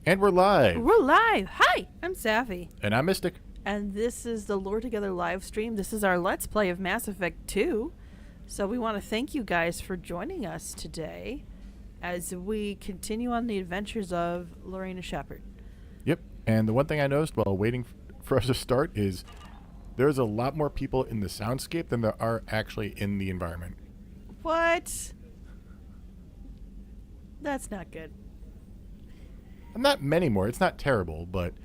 And we're live. We're live. Hi, I'm Sapphy. And I'm Mystic. And this is the Lore Together live stream. This is our Let's Play of Mass Effect 2. So we want to thank you guys for joining us today as we continue on the adventures of Lorena Shepard. Yep. And the one thing I noticed while waiting for us to start is there's a lot more people in the soundscape than there are actually in the environment. What? That's not good. Not many more. It's not terrible, but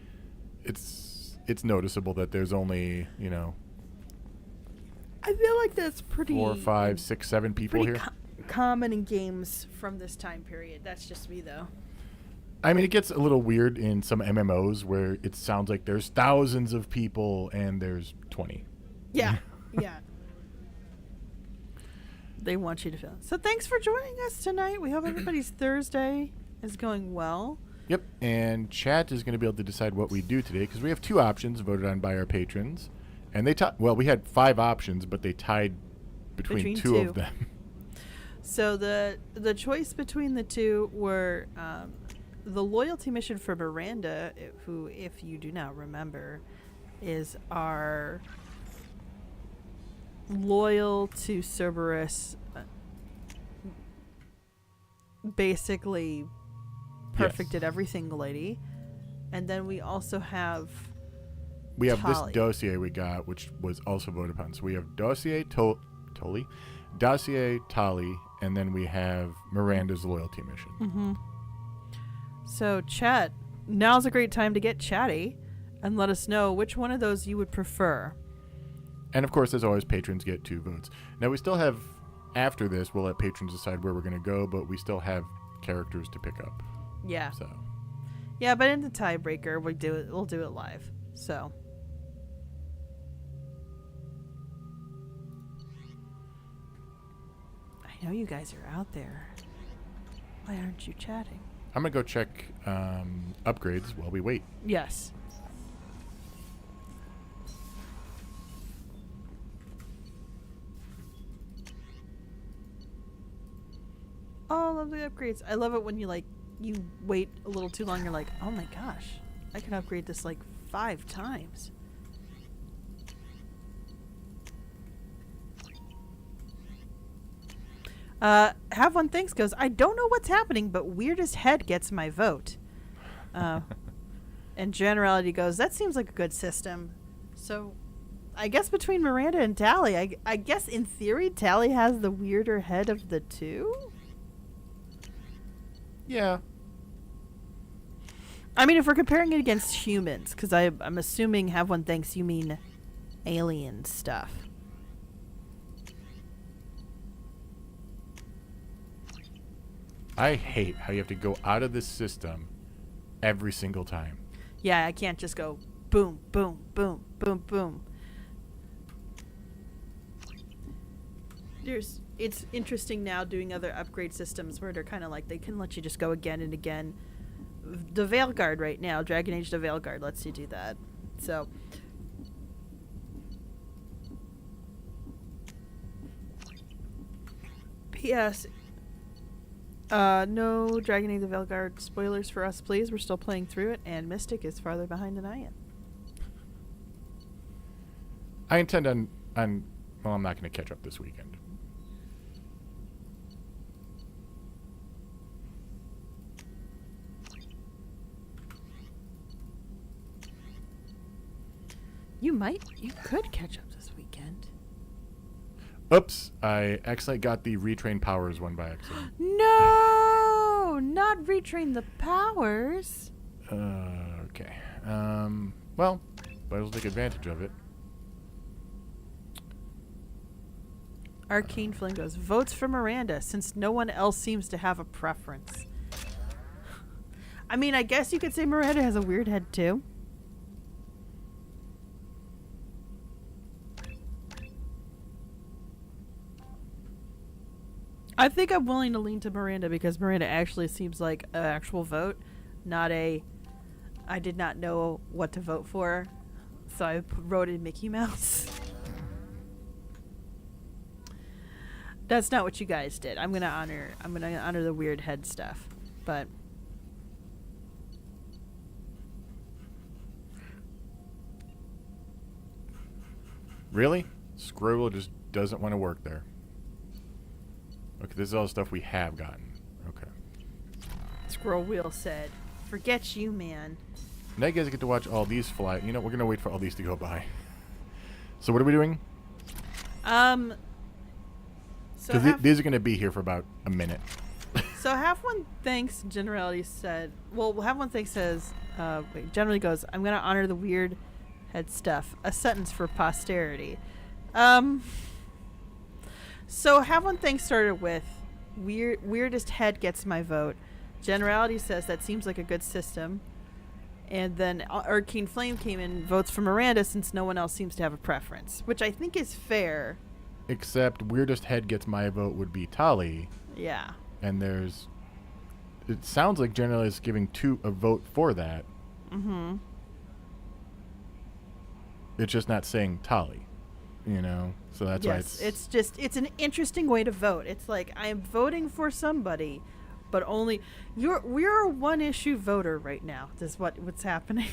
it's noticeable that there's only, I feel like that's pretty 4, 5, 6, 7 people pretty here. Common in games from this time period. That's just me, though. I mean, it gets a little weird in some MMOs where it sounds like there's thousands of people and there's 20. Yeah, yeah. They want you to feel it. So thanks for joining us tonight. We hope everybody's Thursday is going well. Yep, and chat is going to be able to decide what we do today because we have 2 options voted on by our patrons. And they we had 5 options, but they tied between two of them. So the choice between the two were the loyalty mission for Miranda, who, if you do not remember, is our loyal to Cerberus, basically perfect at everything lady. And then we also have this Tali. dossier we got, which was also voted upon. So we have dossier Tali, dossier Tali, and then we have Miranda's loyalty mission. Mm-hmm. So chat, now's a great time to get chatty and let us know which one of those you would prefer. And of course, as always, patrons get 2 votes. Now we still have, after this, we'll let patrons decide where we're going to go, but we still have characters to pick up. Yeah. So. Yeah, but in the tiebreaker, we'll do it live. So. I know you guys are out there. Why aren't you chatting? I'm going to go check upgrades while we wait. Yes. Oh, I love the upgrades. I love it when you wait a little too long. You're like, oh my gosh, I can upgrade this 5 times. Have one thanks goes, I don't know what's happening, but weirdest head gets my vote. And generality goes, that seems like a good system. So I guess between Miranda and Tali, I guess in theory Tali has the weirder head of the two? Yeah. I mean, if we're comparing it against humans, because I'm assuming have one thanks you mean alien stuff. I hate how you have to go out of this system every single time. Yeah, I can't just go boom, boom, boom, boom, boom. It's interesting now doing other upgrade systems where they're kind of they can let you just go again and again. The Veilguard right now, Dragon Age the Veilguard lets you do that. So P.S. No Dragon Age the Veilguard spoilers for us, please. We're still playing through it, and Mystic is farther behind than I am. I intend on well, I'm not going to catch up this weekend. You could catch up this weekend. Oops, I accidentally got the retrain powers one by accident. No, not retrain the powers. Okay. Well, might as well take advantage of it. Arcane Flame goes, votes for Miranda, since no one else seems to have a preference. I mean, I guess you could say Miranda has a weird head, too. I think I'm willing to lean to Miranda because Miranda actually seems like an actual vote, not a I did not know what to vote for, so I wrote in Mickey Mouse. That's not what you guys did. I'm gonna honor the weird head stuff, but Really? Scribble just doesn't want to work there. Okay, this is all the stuff we have gotten. Okay. Squirrel Wheel said, "Forget you, man." Now you guys get to watch all these fly. You know, we're going to wait for all these to go by. So what are we doing? So Because these are going to be here for about a minute. So Have One Thanks generally said, well, Have One Thanks says, generally goes, "I'm going to honor the weird head stuff. A sentence for posterity." So Have One Thanks started with, weirdest head gets my vote. Generality says that seems like a good system. And then Arcane Flame came in, votes for Miranda since no one else seems to have a preference, which I think is fair. Except weirdest head gets my vote would be Tali. Yeah. And it sounds like General is giving a vote for that. Mm-hmm. It's just not saying Tali, you know? So that's why it's an interesting way to vote. It's like, I am voting for somebody, but only we're a one issue voter right now. This is what's happening.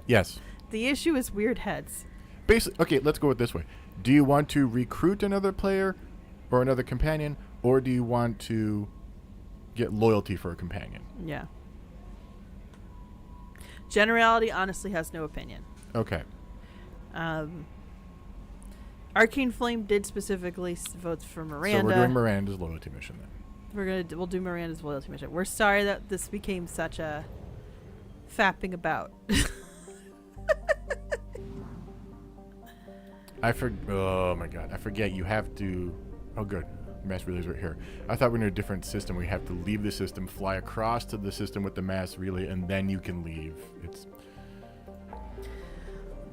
Yes. The issue is weird heads. Basically, okay, let's go with this way. Do you want to recruit another player or another companion, or do you want to get loyalty for a companion? Yeah. Generality honestly has no opinion. Okay. Arcane Flame did specifically vote for Miranda. So we're doing Miranda's loyalty mission then. We'll do Miranda's loyalty mission. We're sorry that this became such a fapping about. Oh my god, I forget you have to. Oh good, mass relay's right here. I thought we were in a different system where you have to leave the system, fly across to the system with the mass relay, and then you can leave. It's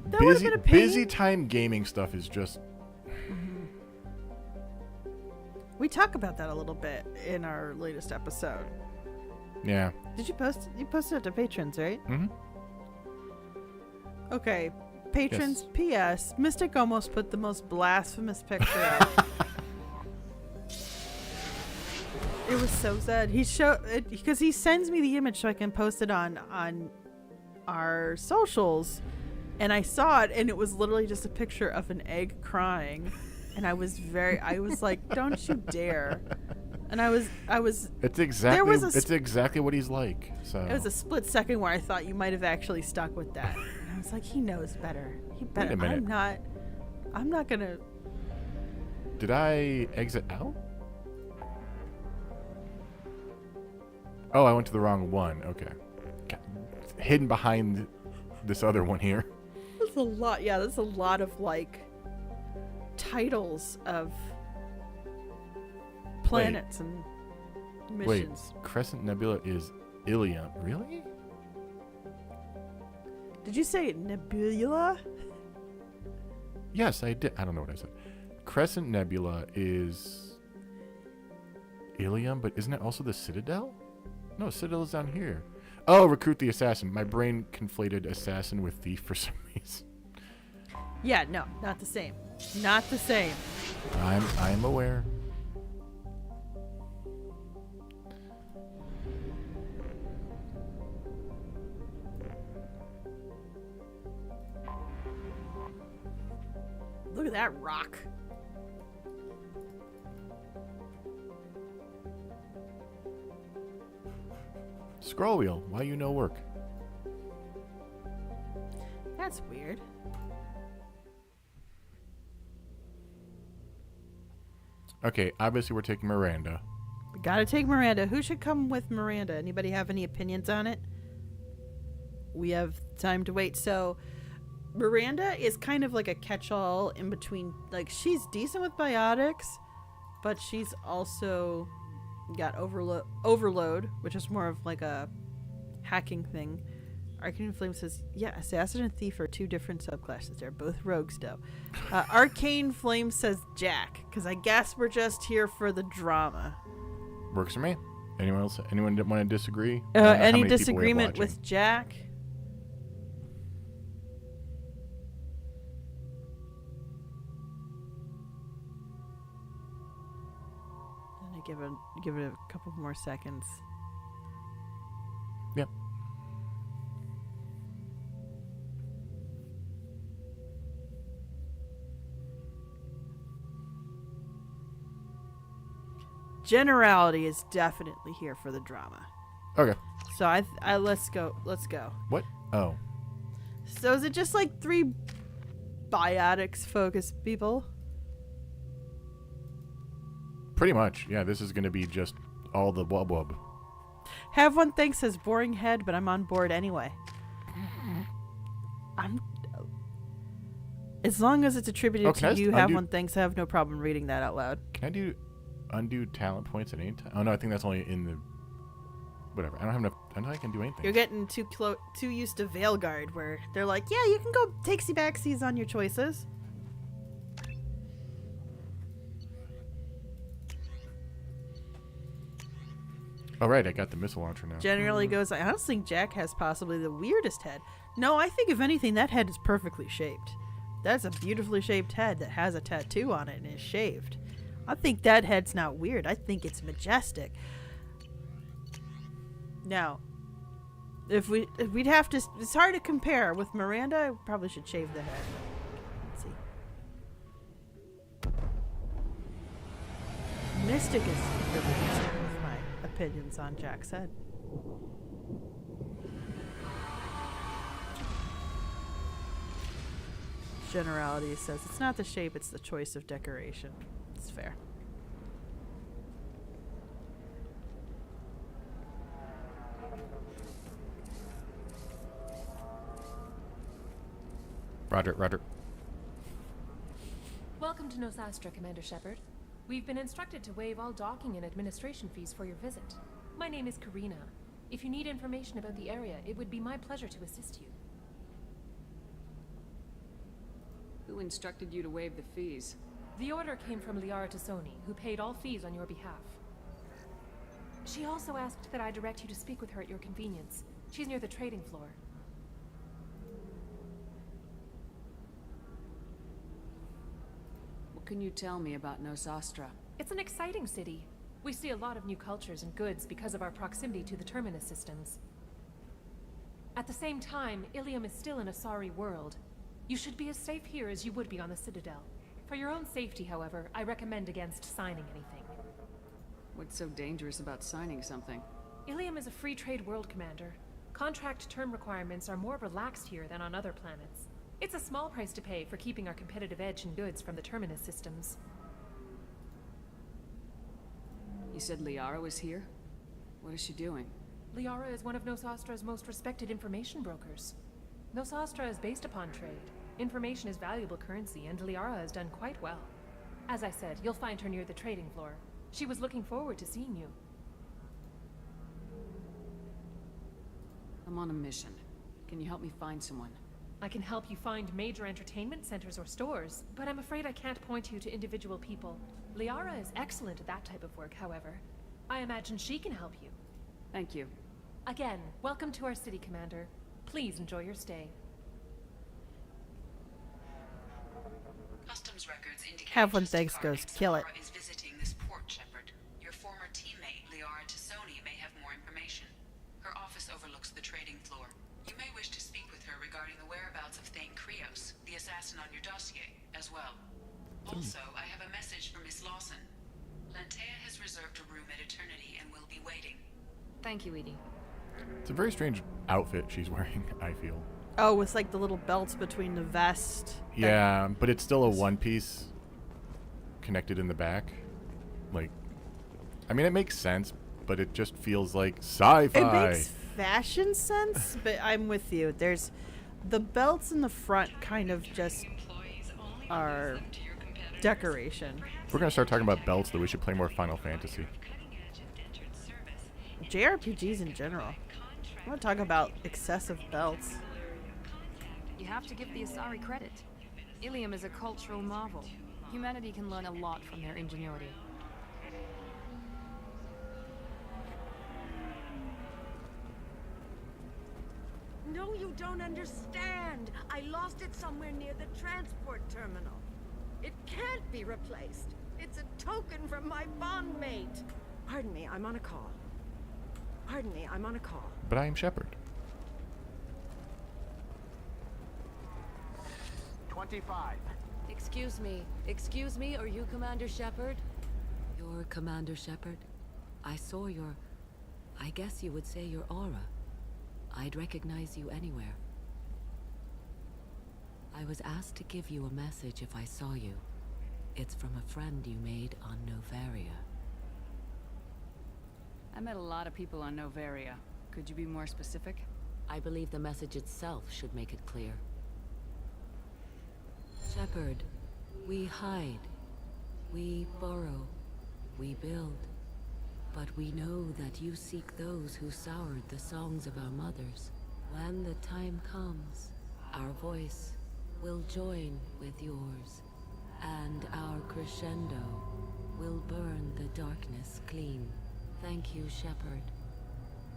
that busy time gaming stuff is just. Mm-hmm. We talk about that a little bit in our latest episode. Yeah. Did you post? You posted it to patrons, right? Mm-hmm. Okay. Patrons, yes. PS, Mystic almost put the most blasphemous picture up. It was so sad. He showed it because he sends me the image so I can post it on our socials, and I saw it, and it was literally just a picture of an egg crying, and I was like, "Don't you dare!" And I was. It's exactly what he's like. So it was a split second where I thought you might have actually stuck with that. And I was like, he knows better. Wait a minute. I'm not gonna. Did I exit out? Oh, I went to the wrong one. Okay. Hidden behind this other one here. That's a lot. Yeah, that's a lot of like titles of planets and missions. Wait, Crescent Nebula is Ilium. Really? Did you say Nebula? Yes, I did. I don't know what I said. Crescent Nebula is Ilium, but isn't it also the Citadel? No, Citadel is down here. Oh, recruit the assassin. My brain conflated assassin with thief for some reason. Yeah, no, not the same. Not the same. I'm aware. Look at that rock. Scroll wheel. Why you no work? That's weird. Okay, obviously we're taking Miranda. We gotta take Miranda. Who should come with Miranda? Anybody have any opinions on it? We have time to wait. So Miranda is kind of like a catch-all in between. Like, she's decent with biotics, but she's also got overload, which is more of like a hacking thing. Arcane Flame says, yeah, assassin and thief are two different subclasses. They're both rogues, though. Arcane Flame says Jack, because I guess we're just here for the drama. Works for me. Anyone else? Anyone want to disagree? Any disagreement with Jack? Give it a couple more seconds. Yep. Generality is definitely here for the drama. Okay. So I let's go. Let's go. What? Oh. So is it just like 3 biotics focused people? Pretty much. Yeah, this is going to be just all the wub wub. Have one thing says boring head, but I'm on board anyway. I'm. As long as it's attributed to you, have one thinks, I have no problem reading that out loud. Can I do undo talent points at any time? Oh no, I think that's only in the. Whatever. I don't have enough. I don't think I can do anything. You're getting too used to Veilguard, where they're like, yeah, you can go takesy backsies on your choices. Oh right, I got the missile launcher now. Generally goes. I honestly think Jack has possibly the weirdest head. No, I think if anything, that head is perfectly shaped. That's a beautifully shaped head that has a tattoo on it and is shaved. I think that head's not weird. I think it's majestic. Now, if we'd have to, it's hard to compare with Miranda. I probably should shave the head. Let's see. Mystic is really concerned with my opinions on Jack's head. Generality says it's not the shape, it's the choice of decoration. It's fair. Roger. Welcome to Nosastra, Commander Shepard. We've been instructed to waive all docking and administration fees for your visit. My name is Karina. If you need information about the area, it would be my pleasure to assist you. Who instructed you to waive the fees? The order came from Liara Tassoni, who paid all fees on your behalf. She also asked that I direct you to speak with her at your convenience. She's near the trading floor. What can you tell me about Nosastra? It's an exciting city. We see a lot of new cultures and goods because of our proximity to the terminus systems. At the same time, Ilium is still an Asari world. You should be as safe here as you would be on the Citadel. For your own safety, however, I recommend against signing anything. What's so dangerous about signing something? Ilium is a free trade world, Commander. Contract term requirements are more relaxed here than on other planets. It's a small price to pay for keeping our competitive edge in goods from the terminus systems. You said Liara was here? What is she doing? Liara is one of Nosastra's most respected information brokers. Nosastra is based upon trade. Information is valuable currency, and Liara has done quite well. As I said, you'll find her near the trading floor. She was looking forward to seeing you. I'm on a mission. Can you help me find someone? I can help you find major entertainment centers or stores, but I'm afraid I can't point you to individual people. Liara is excellent at that type of work, however. I imagine she can help you. Thank you. Again, welcome to our city, Commander. Please enjoy your stay. Customs records indicate Have one just thanks a goes, car kill it. is visiting this port, Shepard. Your former teammate, Liara Tassoni, may have more information. Her office overlooks the trading floor. You may wish to speak with her regarding the whereabouts of Thane Krios, the assassin on your dossier, as well. Also, I have a message for Miss Lawson. Lantea has reserved a room at Eternity and will be waiting. Thank you, Edie. It's a very strange outfit she's wearing, I feel. Oh, with like the little belts between the vest. Yeah, but it's still a one piece connected in the back. Like, I mean, it makes sense, but it just feels like sci-fi. It makes fashion sense, but I'm with you. There's the belts in the front kind of just are decoration. If we're going to start talking about belts, though, we should play more Final Fantasy. JRPGs in general. I want to talk about excessive belts. You have to give the Asari credit. Ilium is a cultural marvel. Humanity can learn a lot from their ingenuity. No, you don't understand. I lost it somewhere near the transport terminal. It can't be replaced. It's a token from my bondmate. Pardon me, I'm on a call. Pardon me, I'm on a call. But I am Shepard. 25. Excuse me, are you Commander Shepard? sure, Commander Shepard? I saw your... I guess you would say your aura. I'd recognize you anywhere. I was asked to give you a message if I saw you. It's from a friend you made on Novaria. I met a lot of people on Novaria. Could you be more specific? I believe the message itself should make it clear. Shepard, we hide. We burrow. We build. But we know that you seek those who soured the songs of our mothers. When the time comes, our voice will join with yours, and our crescendo will burn the darkness clean. Thank you, Shepard.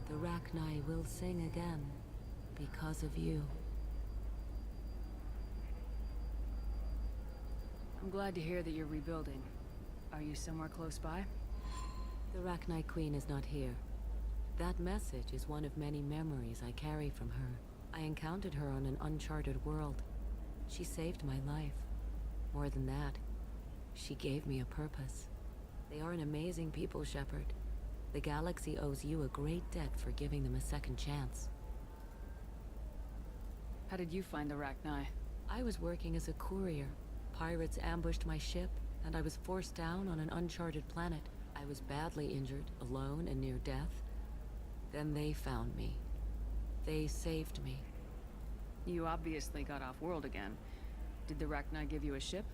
The Rachni will sing again because of you. I'm glad to hear that you're rebuilding. Are you somewhere close by? The Rachni Queen is not here. That message is one of many memories I carry from her. I encountered her on an uncharted world. She saved my life. More than that, she gave me a purpose. They are an amazing people, Shepard. The galaxy owes you a great debt for giving them a second chance. How did you find the Rachni? I was working as a courier. Pirates ambushed my ship, and I was forced down on an uncharted planet. I was badly injured, alone and near death. Then they found me. They saved me. You obviously got off-world again. Did the Rachni give you a ship?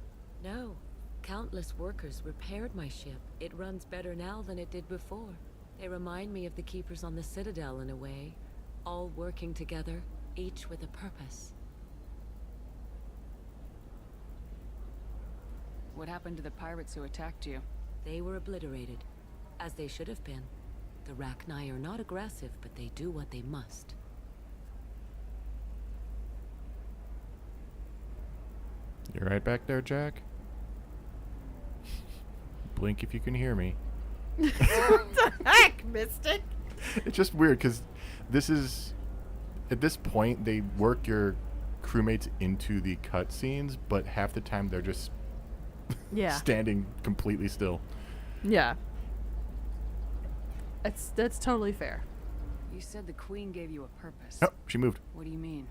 No. Countless workers repaired my ship. It runs better now than it did before. They remind me of the Keepers on the Citadel in a way. All working together, each with a purpose. What happened to the pirates who attacked you? They were obliterated, as they should have been. The Rachni are not aggressive, but they do what they must. You're right back there, Jack. Blink if you can hear me. What the heck, Mystic? It's just weird because this is, at this point, they work your crewmates into the cutscenes, but half the time they're just Yeah. standing completely still. Yeah. That's totally fair. You said the Queen gave you a purpose. Oh, she moved. What do you mean?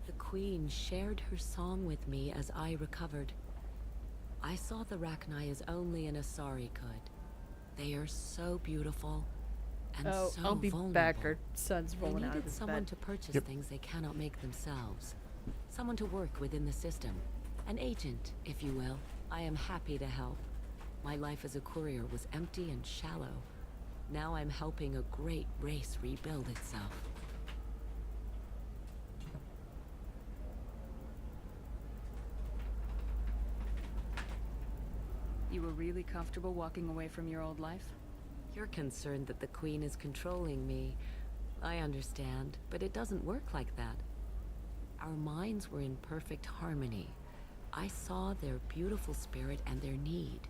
The Queen shared her song with me as I recovered. I saw the Rachni as only an Asari could. They are so beautiful and Oh, so I'll be vulnerable. back. Her son's They rolling out of needed his someone bed. to purchase Yep. things they cannot make themselves. Someone to work within the system. An agent, if you will. I am happy to help. My life as a courier was empty and shallow. Now I'm helping a great race rebuild itself. You were really comfortable walking away from your old life? You're concerned that the Queen is controlling me. I understand, but it doesn't work like that. Our minds were in perfect harmony. I saw their beautiful spirit and their need.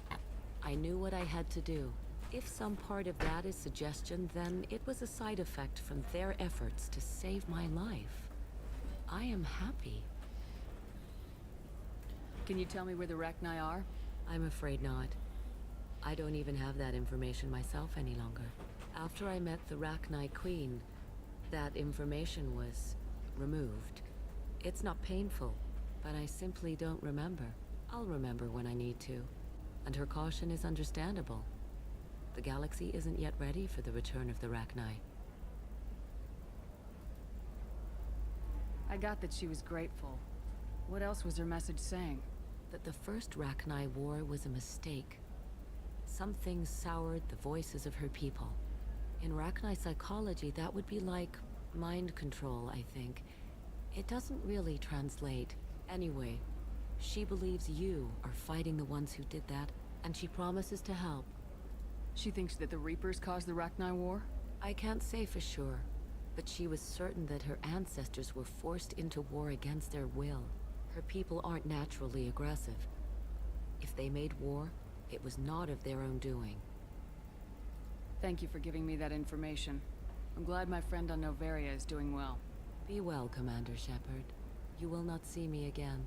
I knew what I had to do. If some part of that is suggestion, then it was a side effect from their efforts to save my life. I am happy. Can you tell me where the Rachni are? I'm afraid not. I don't even have that information myself any longer. After I met the Rachni Queen, that information was removed. It's not painful, but I simply don't remember. I'll remember when I need to, and her caution is understandable. The galaxy isn't yet ready for the return of the Rachni. I got that she was grateful. What else was her message saying? That the first Rachni war was a mistake. Something soured the voices of her people. In Rachni psychology, that would be like mind control, I think. It doesn't really translate. Anyway, she believes you are fighting the ones who did that, and she promises to help. She thinks that the Reapers caused the Rachni war? I can't say for sure, but she was certain that her ancestors were forced into war against their will. Her people aren't naturally aggressive. If they made war, it was not of their own doing. Thank you for giving me that information. I'm glad my friend on Novaria is doing well. Be well, Commander Shepard. You will not see me again.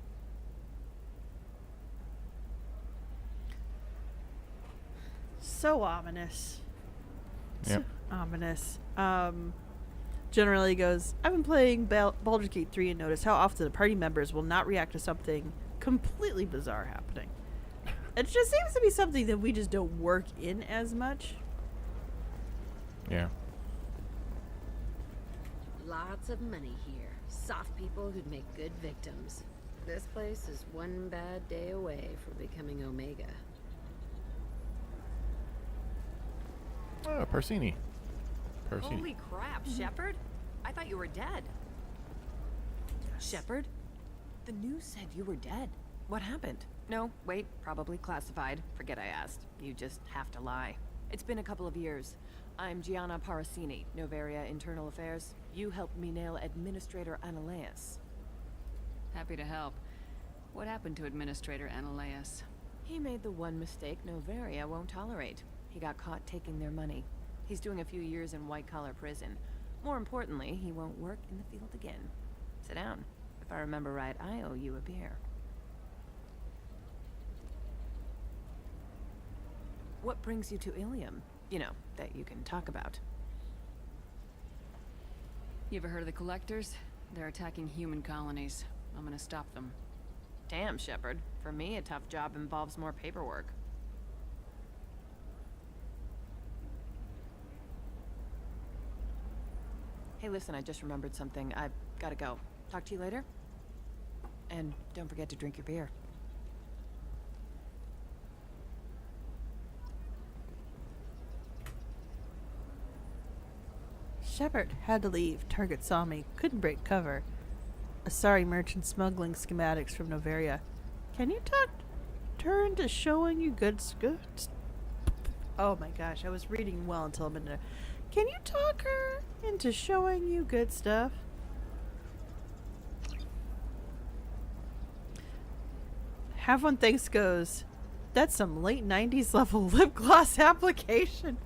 So ominous. Yep. So ominous. Generally goes, I've been playing Baldur's Gate 3 and noticed how often the party members will not react to something completely bizarre happening. It just seems to be something that we just don't work in as much. Yeah. Lots of money here. Soft people who'd make good victims. This place is one bad day away from becoming Omega. Oh, Parsini. Holy crap, Shepard? I thought you were dead. Shepard? The news said you were dead. What happened? No, wait, probably classified. Forget I asked. You just have to lie. It's been a couple of years. I'm Gianna Parasini, Novaria Internal Affairs. You helped me nail Administrator Analeas. Happy to help. What happened to Administrator Analeas? He made the one mistake Novaria won't tolerate. He got caught taking their money. He's doing a few years in white-collar prison. More importantly, he won't work in the field again. Sit down. If I remember right, I owe you a beer. What brings you to Ilium? You know, that you can talk about. You ever heard of the Collectors? They're attacking human colonies. I'm gonna stop them. Damn, Shepard. For me, a tough job involves more paperwork. Hey, listen, I just remembered something. I've gotta go. Talk to you later? And don't forget to drink your beer. Shepard had to leave. Target saw me. Couldn't break cover. A sorry merchant smuggling schematics from Novaria. Can you talk her into showing you goods? Oh my gosh, I was reading well until a minute. Can you talk her into showing you good stuff? Have one thanks goes. That's some late 90s level lip gloss application.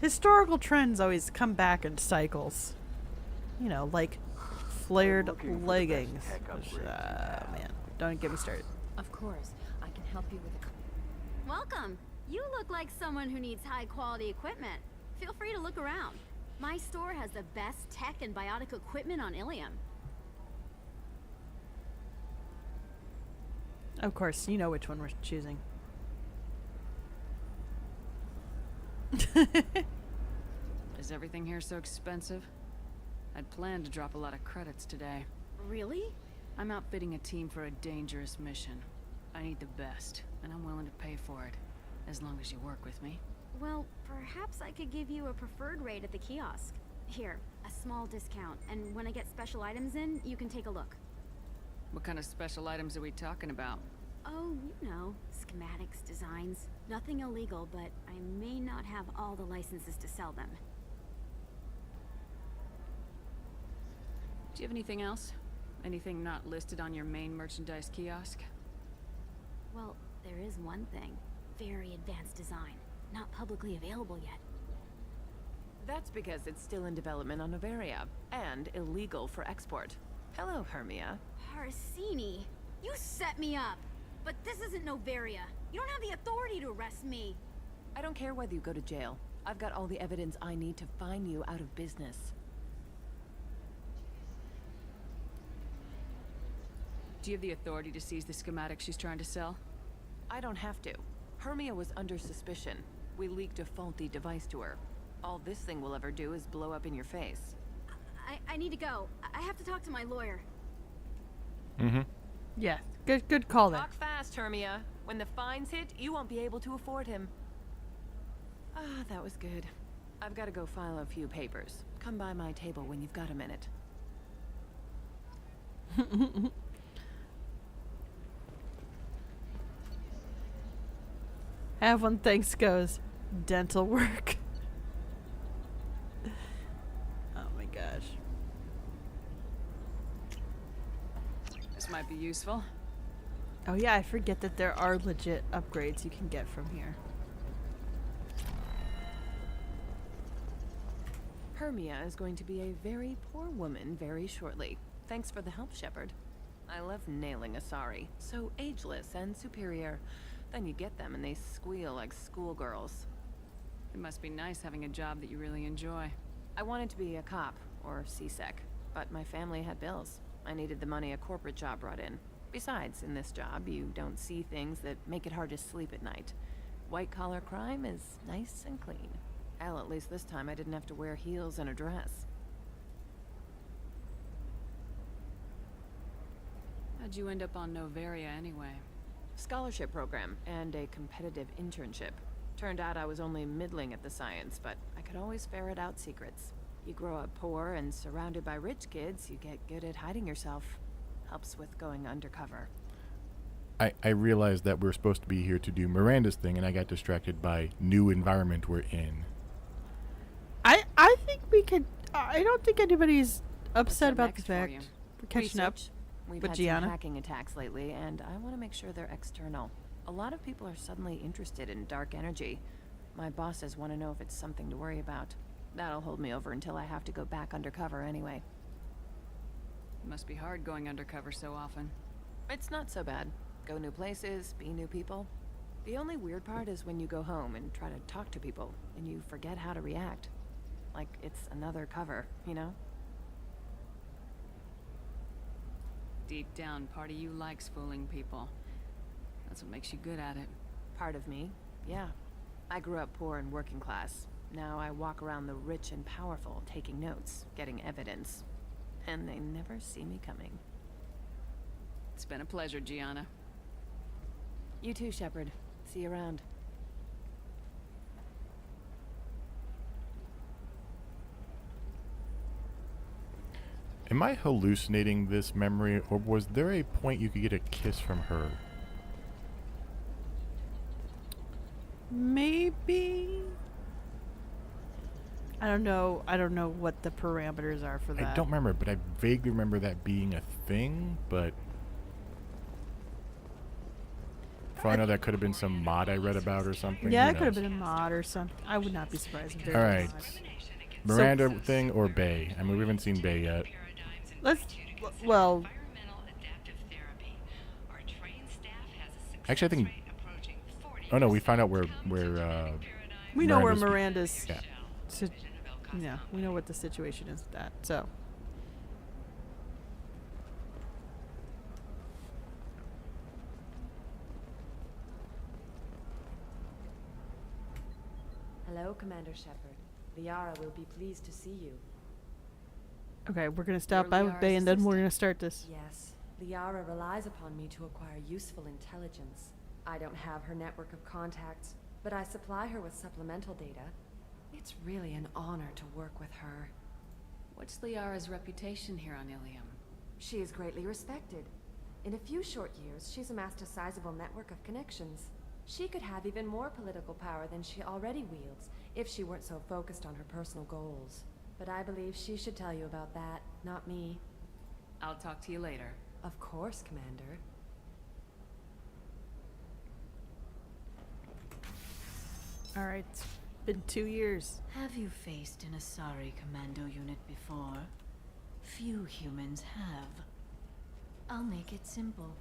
Historical trends always come back in cycles. You know, like flared leggings. Man, don't get me started. Of course, I can help you with a... Welcome. You look like someone who needs high-quality equipment. Feel free to look around. My store has the best tech and biotic equipment on Ilium. Of course, you know which one we're choosing. Is everything here so expensive? I'd planned to drop a lot of credits today. Really? I'm outfitting a team for a dangerous mission. I need the best, and I'm willing to pay for it, as long as you work with me. Well, perhaps I could give you a preferred rate at the kiosk. Here, a small discount, and when I get special items in, you can take a look. What kind of special items are we talking about? Oh, you know, schematics, designs. Nothing illegal, but I may not have all the licenses to sell them. Do you have anything else? Anything not listed on your main merchandise kiosk? Well, there is one thing. Very advanced design. Not publicly available yet. That's because it's still in development on Novaria, and illegal for export. Hello, Hermia. Parsini, you set me up! But this isn't Novaria. You don't have the authority to arrest me. I don't care whether you go to jail. I've got all the evidence I need to fine you out of business. Do you have the authority to seize the schematics she's trying to sell? I don't have to. Hermia was under suspicion. We leaked a faulty device to her. All this thing will ever do is blow up in your face. I need to go. I have to talk to my lawyer. Mm-hmm. Yeah, good call there. Talk fast, Hermia. When the fines hit, you won't be able to afford him. Ah, that was good. I've got to go file a few papers. Come by my table when you've got a minute. Have one thanks goes. Dental work. Oh my gosh. This might be useful. Oh yeah, I forget that there are legit upgrades you can get from here. Hermia is going to be a very poor woman very shortly. Thanks for the help, Shepard. I love nailing Asari. So ageless and superior. Then you get them and they squeal like schoolgirls. It must be nice having a job that you really enjoy. I wanted to be a cop, or CSEC, but my family had bills. I needed the money a corporate job brought in. Besides, in this job, you don't see things that make it hard to sleep at night. White-collar crime is nice and clean. Hell, at least this time I didn't have to wear heels and a dress. How'd you end up on Noveria anyway? Scholarship program and a competitive internship. Turned out I was only middling at the science, but I could always ferret out secrets. You grow up poor and surrounded by rich kids, you get good at hiding yourself. Helps with going undercover. I realized that we're supposed to be here to do Miranda's thing, and I got distracted by new environment we're in. I think we could. I don't think anybody's upset up about the next for you? fact we're catching up. We've But had Gianna? some hacking attacks lately, and I want to make sure they're external. A lot of people are suddenly interested in dark energy. My bosses want to know if it's something to worry about. That'll hold me over until I have to go back undercover anyway. It must be hard going undercover so often. It's not so bad. Go new places, be new people. The only weird part is when you go home and try to talk to people, and you forget how to react. Like it's another cover, you know? Deep down, part of you likes fooling people. That's what makes you good at it. Part of me, yeah. I grew up poor and working class. Now I walk around the rich and powerful, taking notes, getting evidence. And they never see me coming. It's been a pleasure, Gianna. You too, Shepard. See you around. Am I hallucinating this memory, or was there a point you could get a kiss from her? Maybe. I don't know. I don't know what the parameters are for that. I don't remember, but I vaguely remember that being a thing, but... For I know that could have been some mod I read about or something. Yeah, who it could have knows? been a mod or something. I would not be surprised if there All was a right. mod. Miranda thing or Bay? I mean, we haven't seen Bay yet. Let's. Well. Actually, I think... Oh no, we find out where We know where Miranda's- Miranda's. Yeah. Yeah, we know what the situation is with that. So. Hello, Commander Shepard. Liara will be pleased to see you. Okay, we're gonna stop You're by with Liara's Bay, and then we're assistant? gonna start this. Yes, Liara relies upon me to acquire useful intelligence. I don't have her network of contacts, but I supply her with supplemental data. It's really an honor to work with her. What's Liara's reputation here on Ilium? She is greatly respected. In a few short years, she's amassed a sizable network of connections. She could have even more political power than she already wields if she weren't so focused on her personal goals. But I believe she should tell you about that, not me. I'll talk to you later. Of course, Commander. All right, it's been 2 years. Have you faced an Asari commando unit before? Few humans have. I'll make it simple.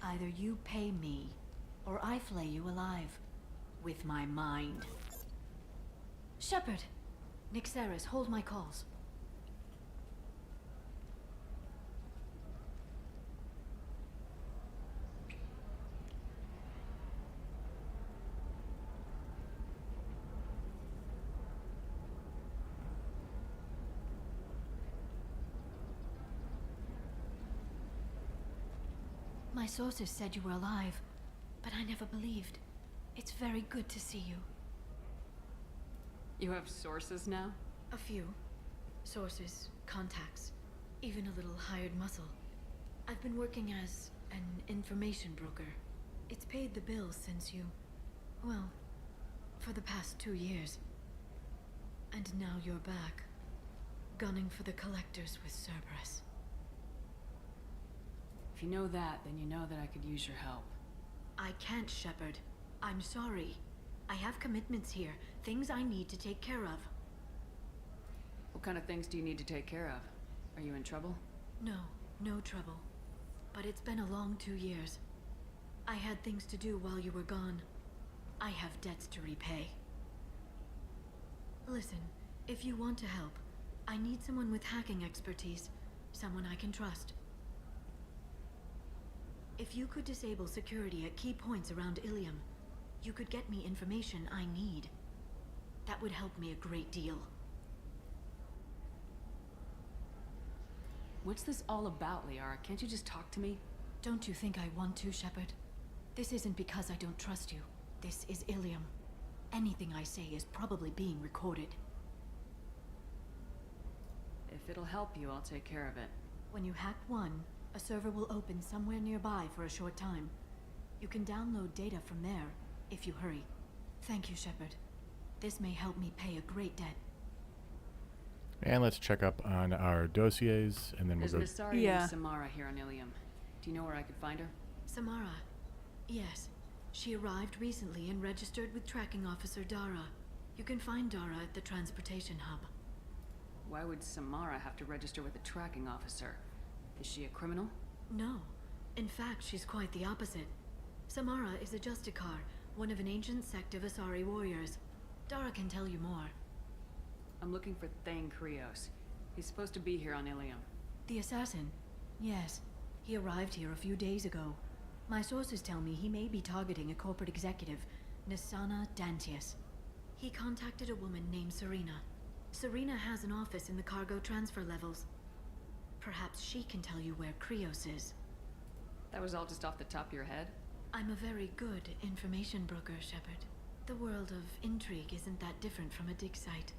Either you pay me, or I flay you alive. With my mind. Shepard! Nixeris, hold my calls. My sources said you were alive, but I never believed. It's very good to see you. You have sources now? A few. Sources, contacts, even a little hired muscle. I've been working as an information broker. It's paid the bills since you... well, for the past 2 years. And now you're back, gunning for the collectors with Cerberus. If you know that, then you know that I could use your help. I can't, Shepard. I'm sorry. I have commitments here, things I need to take care of. What kind of things do you need to take care of? Are you in trouble? No, no trouble. But it's been a long 2 years. I had things to do while you were gone. I have debts to repay. Listen, if you want to help, I need someone with hacking expertise. Someone I can trust. If you could disable security at key points around Ilium, you could get me information I need. That would help me a great deal. What's this all about, Liara? Can't you just talk to me? Don't you think I want to, Shepard? This isn't because I don't trust you. This is Ilium. Anything I say is probably being recorded. If it'll help you, I'll take care of it. When you hack one, a server will open somewhere nearby for a short time. You can download data from there, if you hurry. Thank you, Shepard. This may help me pay a great debt. And let's check up on our dossiers, and then we'll There's go. an Asari Yeah. named Samara here on Ilium. Do you know where I could find her? Samara. Yes. She arrived recently and registered with Tracking Officer Dara. You can find Dara at the transportation hub. Why would Samara have to register with a tracking officer? Is she a criminal? No. In fact, she's quite the opposite. Samara is a Justicar, one of an ancient sect of Asari warriors. Dara can tell you more. I'm looking for Thane Krios. He's supposed to be here on Ilium. The assassin? Yes. He arrived here a few days ago. My sources tell me he may be targeting a corporate executive, Nisana Dantius. He contacted a woman named Serena. Serena has an office in the cargo transfer levels. Perhaps she can tell you where Krios is. That was all just off the top of your head? I'm a very good information broker, Shepard. The world of intrigue isn't that different from a dig site.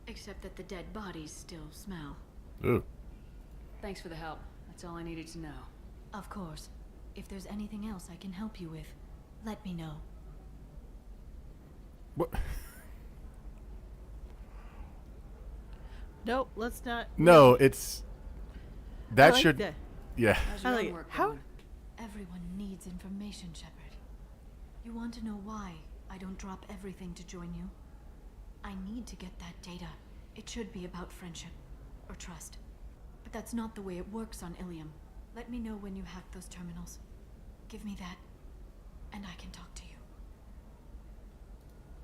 Except that the dead bodies still smell. Ooh. Thanks for the help. That's all I needed to know. Of course. If there's anything else I can help you with, let me know. What? Nope, let's not. No, it's. That I like should. that. Yeah. How's I your like own it. work How? going? Everyone needs information, Shepard. You want to know why I don't drop everything to join you? I need to get that data. It should be about friendship or trust. But that's not the way it works on Ilium. Let me know when you hack those terminals. Give me that, and I can talk to you.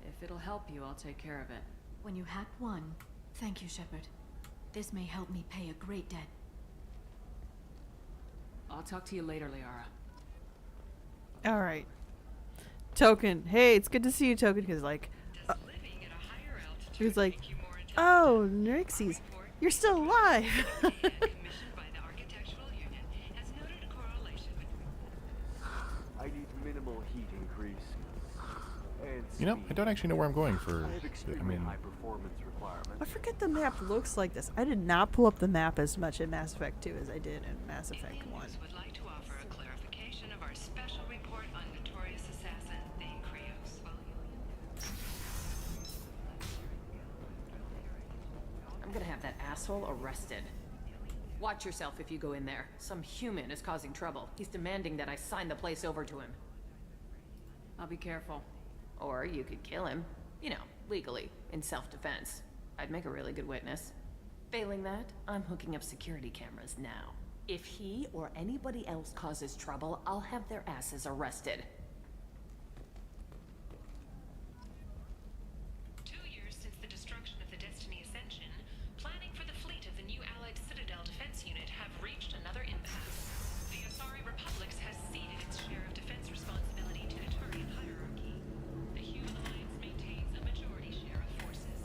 If it'll help you, I'll take care of it. When you hack one, thank you, Shepard. This may help me pay a great debt. I'll talk to you later, Liara. All right. Token. Hey, it's good to see you, Token, because, like, he was like, oh, Nixie's, you're still alive. I need minimal heat increase. And You know, I speed. don't actually know where I'm going for. I have I extremely mean, high performance requirements. I forget the map looks like this. I did not pull up the map as much in Mass Effect 2 as I did in Mass Effect 1. Would like to offer a clarification of our special report on notorious assassin Thane Krios. I'm gonna have that asshole arrested. Watch yourself if you go in there. Some human is causing trouble. He's demanding that I sign the place over to him. I'll be careful. Or you could kill him. You know, legally, in self-defense. I'd make a really good witness. Failing that, I'm hooking up security cameras now. If he or anybody else causes trouble, I'll have their asses arrested. 2 years since the destruction of the Destiny Ascension, planning for the fleet of the new Allied Citadel Defense Unit have reached another impasse. The Asari Republics has ceded its share of defense responsibility to the Turian hierarchy. The Human Alliance maintains a majority share of forces.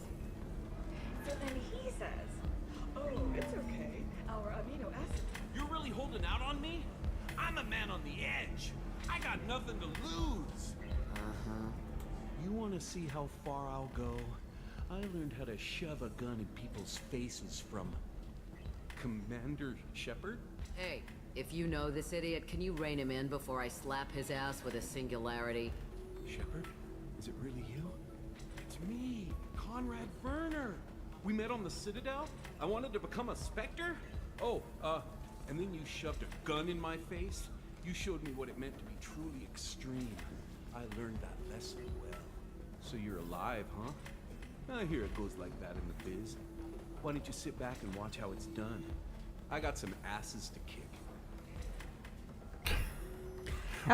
So then he says, oh, it's okay. Our amino acid. You're really holding out on me? I'm a man on the edge. I got nothing to lose. Uh-huh. You want to see how far I'll go? I learned how to shove a gun in people's faces from Commander Shepard. Hey, if you know this idiot, can you rein him in before I slap his ass with a singularity? Shepard? Is it really you? It's me, Conrad Werner. We met on the Citadel. I wanted to become a Spectre. Oh, and then you shoved a gun in my face. You showed me what it meant to be truly extreme. I learned that lesson well. So you're alive, huh? I hear it goes like that in the biz. Why don't you sit back and watch how it's done? I got some asses to kick.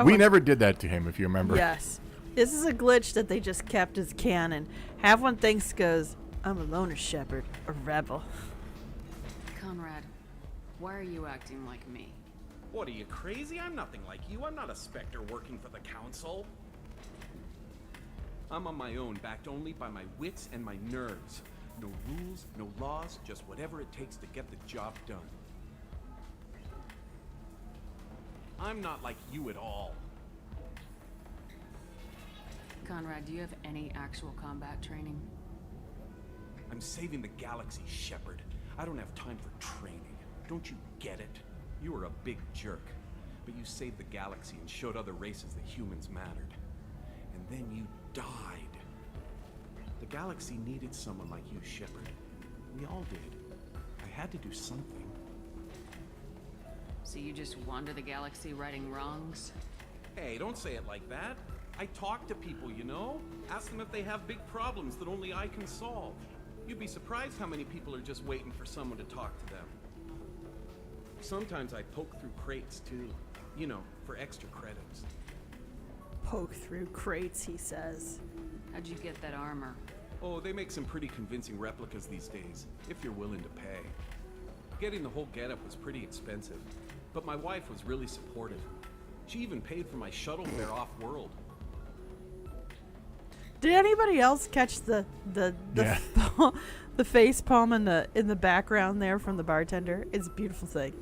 We never did that to him, if you remember. Yes. This is a glitch that they just kept as canon. Have one thinks goes, I'm a loner shepherd, a rebel. Conrad, why are you acting like me? What, are you crazy? I'm nothing like you. I'm not a Spectre working for the Council. I'm on my own, backed only by my wits and my nerves. No rules, no laws, just whatever it takes to get the job done. I'm not like you at all. Conrad, do you have any actual combat training? I'm saving the galaxy, Shepard. I don't have time for training. Don't you get it? You were a big jerk, but you saved the galaxy and showed other races that humans mattered. And then you died. The galaxy needed someone like you, Shepard. We all did. I had to do something. So you just wander the galaxy righting wrongs? Hey, don't say it like that. I talk to people, you know? Ask them if they have big problems that only I can solve. You'd be surprised how many people are just waiting for someone to talk to them. Sometimes I poke through crates, too. You know, for extra credits. Poke through crates, he says. How'd you get that armor? Oh, they make some pretty convincing replicas these days, if you're willing to pay. Getting the whole getup was pretty expensive, but my wife was really supportive. She even paid for my shuttle fare off-world. Did anybody else catch the Yeah. the face palm in the background there from the bartender? It's a beautiful thing.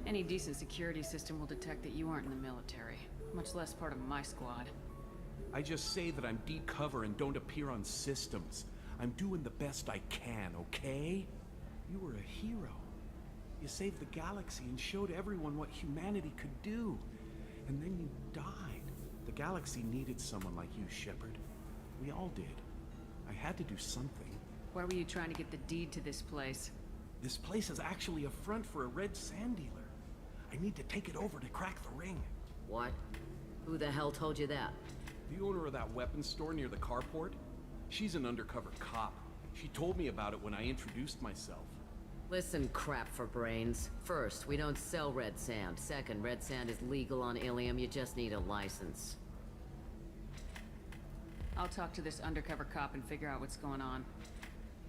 Any decent security system will detect that you aren't in the military, much less part of my squad. I just say that I'm deep cover and don't appear on systems. I'm doing the best I can, okay? You were a hero. You saved the galaxy and showed everyone what humanity could do. And then you died. The galaxy needed someone like you, Shepard. We all did. I had to do something. Why were you trying to get the deed to this place? This place is actually a front for a red sand dealer. I need to take it over to crack the ring. What? Who the hell told you that? The owner of that weapons store near the carport? She's an undercover cop. She told me about it when I introduced myself. Listen, crap for brains. First, we don't sell red sand. Second, red sand is legal on Ilium. You just need a license. I'll talk to this undercover cop and figure out what's going on.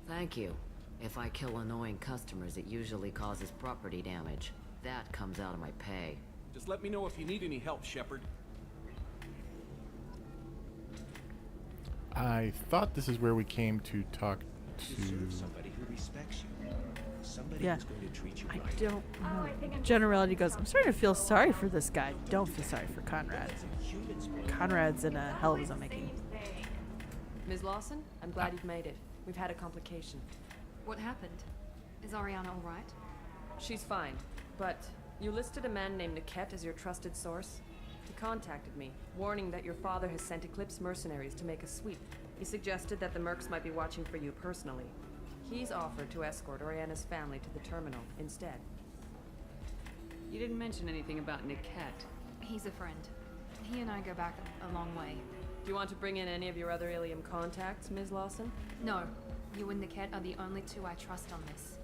Thank you. If I kill annoying customers, it usually causes property damage. That comes out of my pay. Just let me know if you need any help, Shepard. I thought this is where we came to talk to... Somebody who respects you. Somebody Yeah. who's going to treat you I right. don't know. Generality goes, I'm starting to feel sorry for this guy. Don't feel sorry for Conrad. Conrad's in a hell of a making. Ms. Lawson, I'm glad you've made it. We've had a complication. What happened? Is Ariana all right? She's fine, but you listed a man named Niket as your trusted source. He contacted me, warning that your father has sent Eclipse mercenaries to make a sweep. He suggested that the mercs might be watching for you personally. He's offered to escort Oriana's family to the terminal instead. You didn't mention anything about Niket. He's a friend. He and I go back a long way. Do you want to bring in any of your other Ilium contacts, Ms. Lawson? No, you and Niket are the only two I trust on this.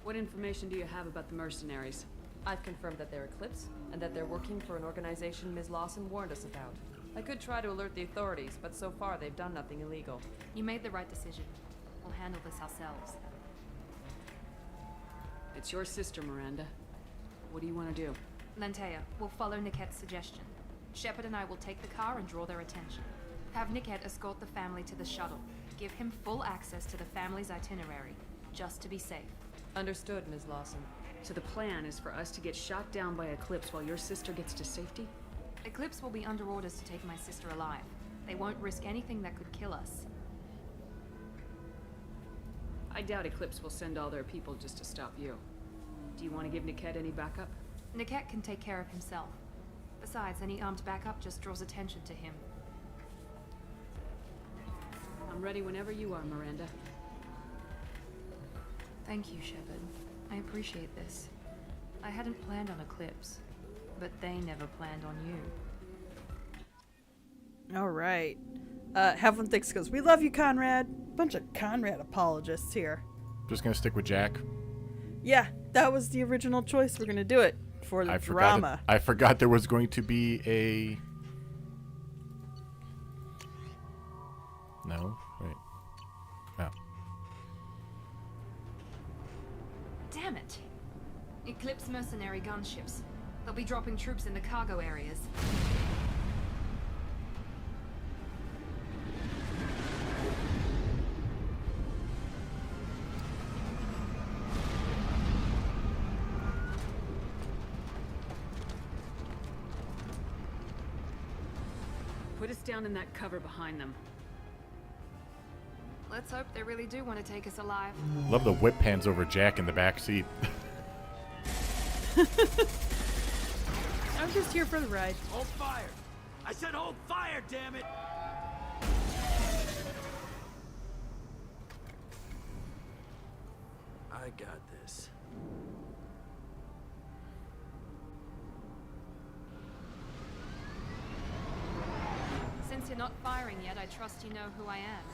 What information do you have about the mercenaries? I've confirmed that they're Eclipse, and that they're working for an organization Ms. Lawson warned us about. I could try to alert the authorities, but so far they've done nothing illegal. You made the right decision. We'll handle this ourselves. It's your sister, Miranda. What do you want to do? Lantea, we'll follow Niket's suggestion. Shepard and I will take the car and draw their attention. Have Niket escort the family to the shuttle. Give him full access to the family's itinerary, just to be safe. Understood, Ms. Lawson. So the plan is for us to get shot down by Eclipse while your sister gets to safety? Eclipse will be under orders to take my sister alive. They won't risk anything that could kill us. I doubt Eclipse will send all their people just to stop you. Do you want to give Niket any backup? Niket can take care of himself. Besides, any armed backup just draws attention to him. I'm ready whenever you are, Miranda. Thank you, Shepard. I appreciate this. I hadn't planned on Eclipse, but they never planned on you. All right. Have one thinks goes, we love you, Conrad. Bunch of Conrad apologists here. Just gonna stick with Jack. Yeah, that was the original choice. We're gonna do it. for the I drama. I forgot there was going to be a. No, wait. No. Damn it! Eclipse mercenary gunships. They'll be dropping troops in the cargo areas. Put us down in that cover behind them. Let's hope they really do want to take us alive. Love the whip pans over Jack in the back seat. I'm just here for the ride. Hold fire! I said hold fire, damn it! I got this. Since you're not firing yet, I trust you know who I am.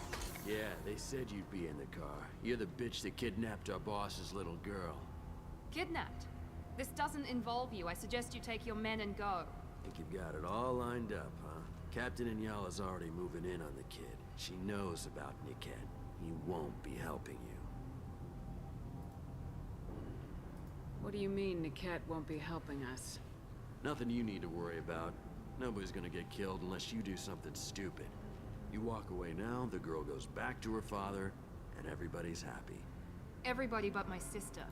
Yeah, they said you'd be in the car. You're the bitch that kidnapped our boss's little girl. Kidnapped? This doesn't involve you. I suggest you take your men and go. Think you've got it all lined up, huh? Captain Inyala's already moving in on the kid. She knows about Niket. He won't be helping you. What do you mean Niket won't be helping us? Nothing you need to worry about. Nobody's gonna get killed unless you do something stupid. You walk away now, the girl goes back to her father, and everybody's happy. Everybody but my sister.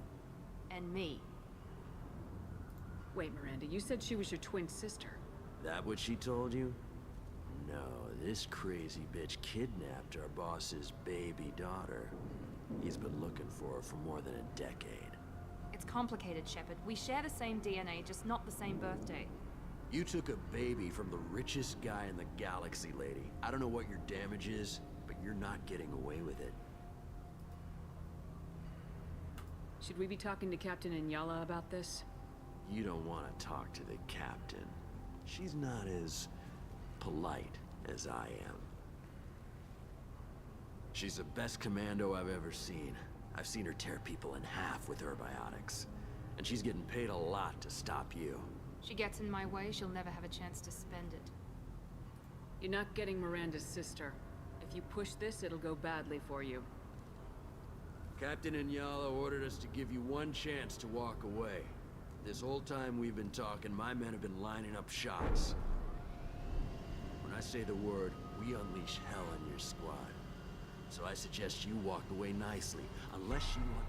And me. Wait, Miranda, you said she was your twin sister. That what she told you? No, this crazy bitch kidnapped our boss's baby daughter. He's been looking for her for more than a decade. It's complicated, Shepard. We share the same DNA, just not the same birthday. You took a baby from the richest guy in the galaxy, lady. I don't know what your damage is, but you're not getting away with it. Should we be talking to Captain Inyala about this? You don't want to talk to the captain. She's not as polite as I am. She's the best commando I've ever seen. I've seen her tear people in half with her biotics. And she's getting paid a lot to stop you. She gets in my way, she'll never have a chance to spend it. You're not getting Miranda's sister. If you push this, it'll go badly for you. Captain Inyala ordered us to give you one chance to walk away. This whole time we've been talking, my men have been lining up shots. When I say the word, we unleash hell on your squad. So I suggest you walk away nicely, unless you want...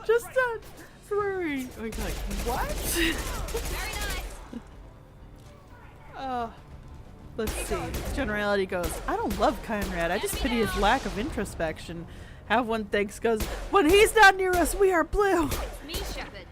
Just that flurry. Oh, like, what? Very nice. Let's see. Generality goes, I don't love Conrad. I just pity his lack of introspection. Have one thinks goes, when he's not near us, we are blue. It's me, Shepard.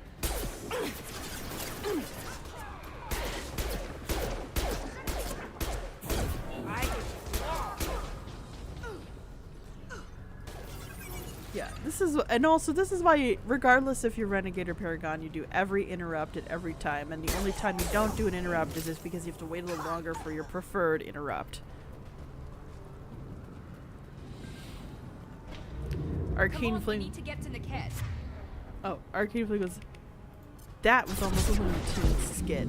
Yeah, this is, and also this is why, regardless if you're Renegade or Paragon, you do every interrupt at every time, and the only time you don't do an interrupt is just because you have to wait a little longer for your preferred interrupt. Arcane We Flame. need to get to Niket. Oh, Arcane Flame goes. That was almost a Looney Tunes skit.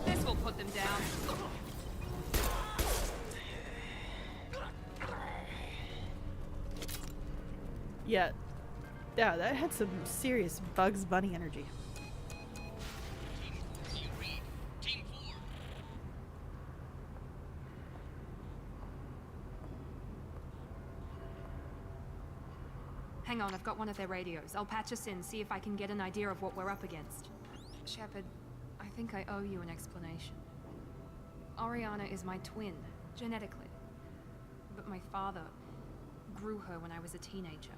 This will put them down. Yeah, that had some serious Bugs Bunny energy. Hang on, I've got one of their radios. I'll patch us in, see if I can get an idea of what we're up against. Shepard, I think I owe you an explanation. Oriana is my twin, genetically. But my father grew her when I was a teenager.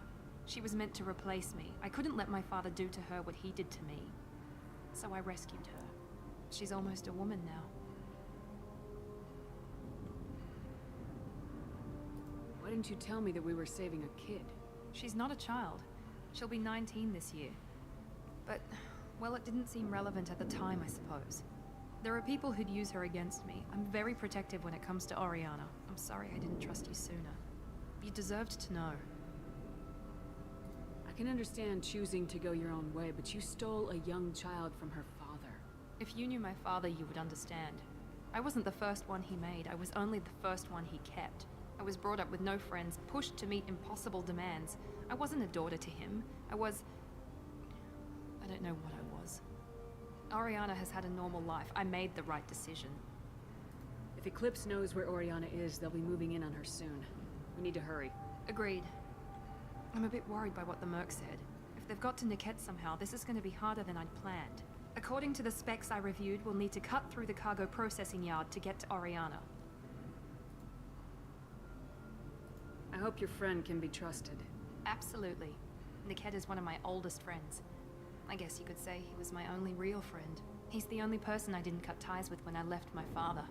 She was meant to replace me. I couldn't let my father do to her what he did to me. So I rescued her. She's almost a woman now. Why didn't you tell me that we were saving a kid? She's not a child. She'll be 19 this year. But, well, it didn't seem relevant at the time, I suppose. There are people who'd use her against me. I'm very protective when it comes to Oriana. I'm sorry I didn't trust you sooner. You deserved to know. I can understand choosing to go your own way, but you stole a young child from her father. If you knew my father, you would understand. I wasn't the first one he made. I was only the first one he kept. I was brought up with no friends, pushed to meet impossible demands. I wasn't a daughter to him. I don't know what I was. Oriana has had a normal life. I made the right decision. If Eclipse knows where Oriana is, they'll be moving in on her soon. We need to hurry. Agreed. I'm a bit worried by what the Merc said. If they've got to Niket somehow, this is going to be harder than I'd planned. According to the specs I reviewed, we'll need to cut through the cargo processing yard to get to Oriana. I hope your friend can be trusted. Absolutely. Niket is one of my oldest friends. I guess you could say he was my only real friend. He's the only person I didn't cut ties with when I left my father.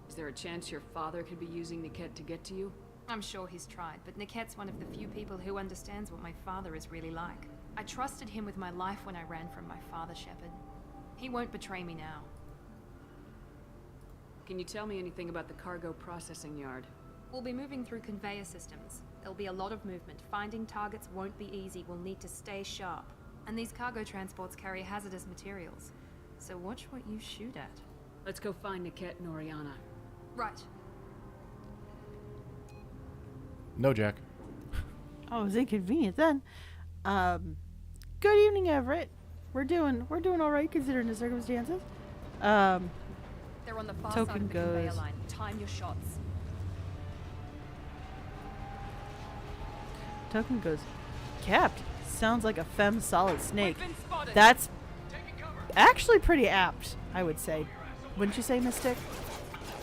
Is there a chance your father could be using Niket to get to you? I'm sure he's tried, but Niket's one of the few people who understands what my father is really like. I trusted him with my life when I ran from my father, Shepard. He won't betray me now. Can you tell me anything about the cargo processing yard? We'll be moving through conveyor systems. There'll be a lot of movement. Finding targets won't be easy. We'll need to stay sharp. And these cargo transports carry hazardous materials. So watch what you shoot at. Let's go find Niket and Oriana. Right. No, Jack. Oh, it was inconvenient then. Good evening, Everett. We're doing all right considering the circumstances. They're on the far side Token of the conveyor goes. line. Time your shots. Token goes. Capped. Sounds like a femme solid snake. That's actually pretty apt, I would say. Wouldn't you say, Mystic?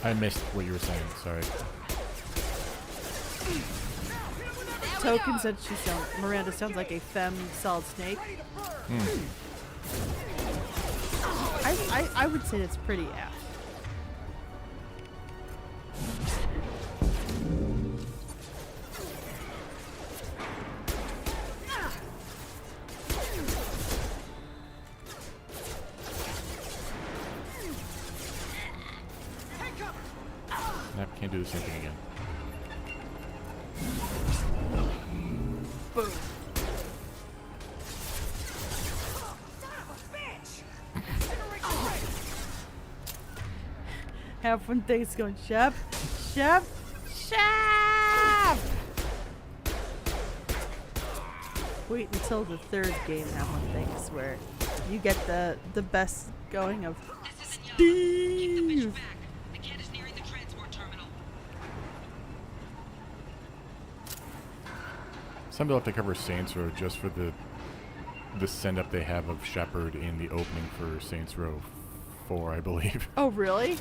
I missed what you were saying. Sorry. Token said Miranda sounds like a femme solid snake. I would say that's pretty apt. Nope, can't do the same thing again. Boom. Have fun things going, Shep. Shep. Shep. Wait until the third game, have fun things where you get the best going of Steve. Someday I'll have to cover Saints Row just for the send-up they have of Shepard in the opening for Saints Row 4, I believe. Oh, really?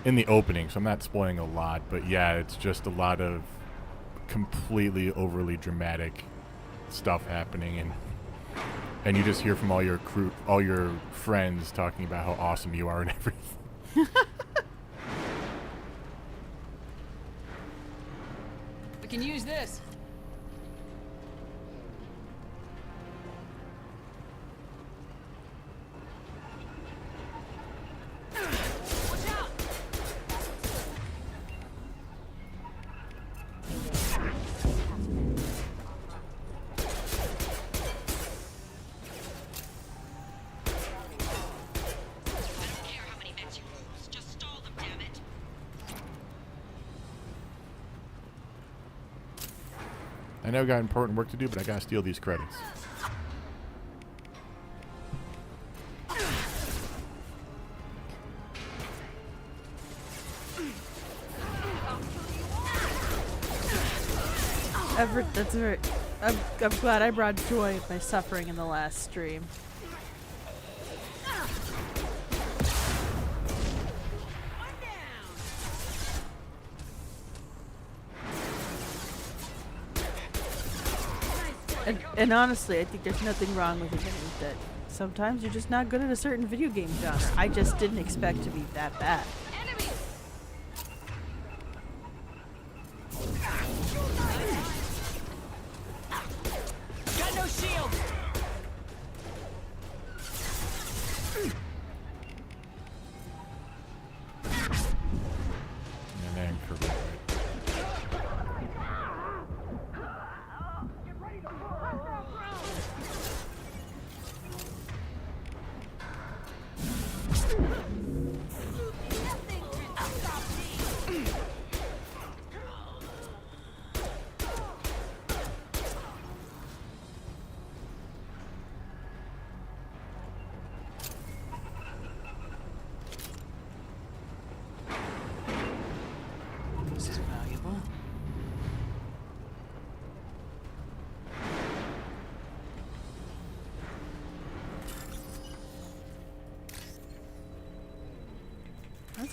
In the opening, so I'm not spoiling a lot, but yeah, it's just a lot of completely overly dramatic stuff happening, and you just hear from all your crew, all your friends talking about how awesome you are and everything. We can use this. I know I got important work to do, but I gotta steal these credits. Everett, that's right. I'm glad I brought joy of my suffering in the last stream. And honestly, I think there's nothing wrong with admitting that sometimes you're just not good at a certain video game genre. I just didn't expect to be that bad.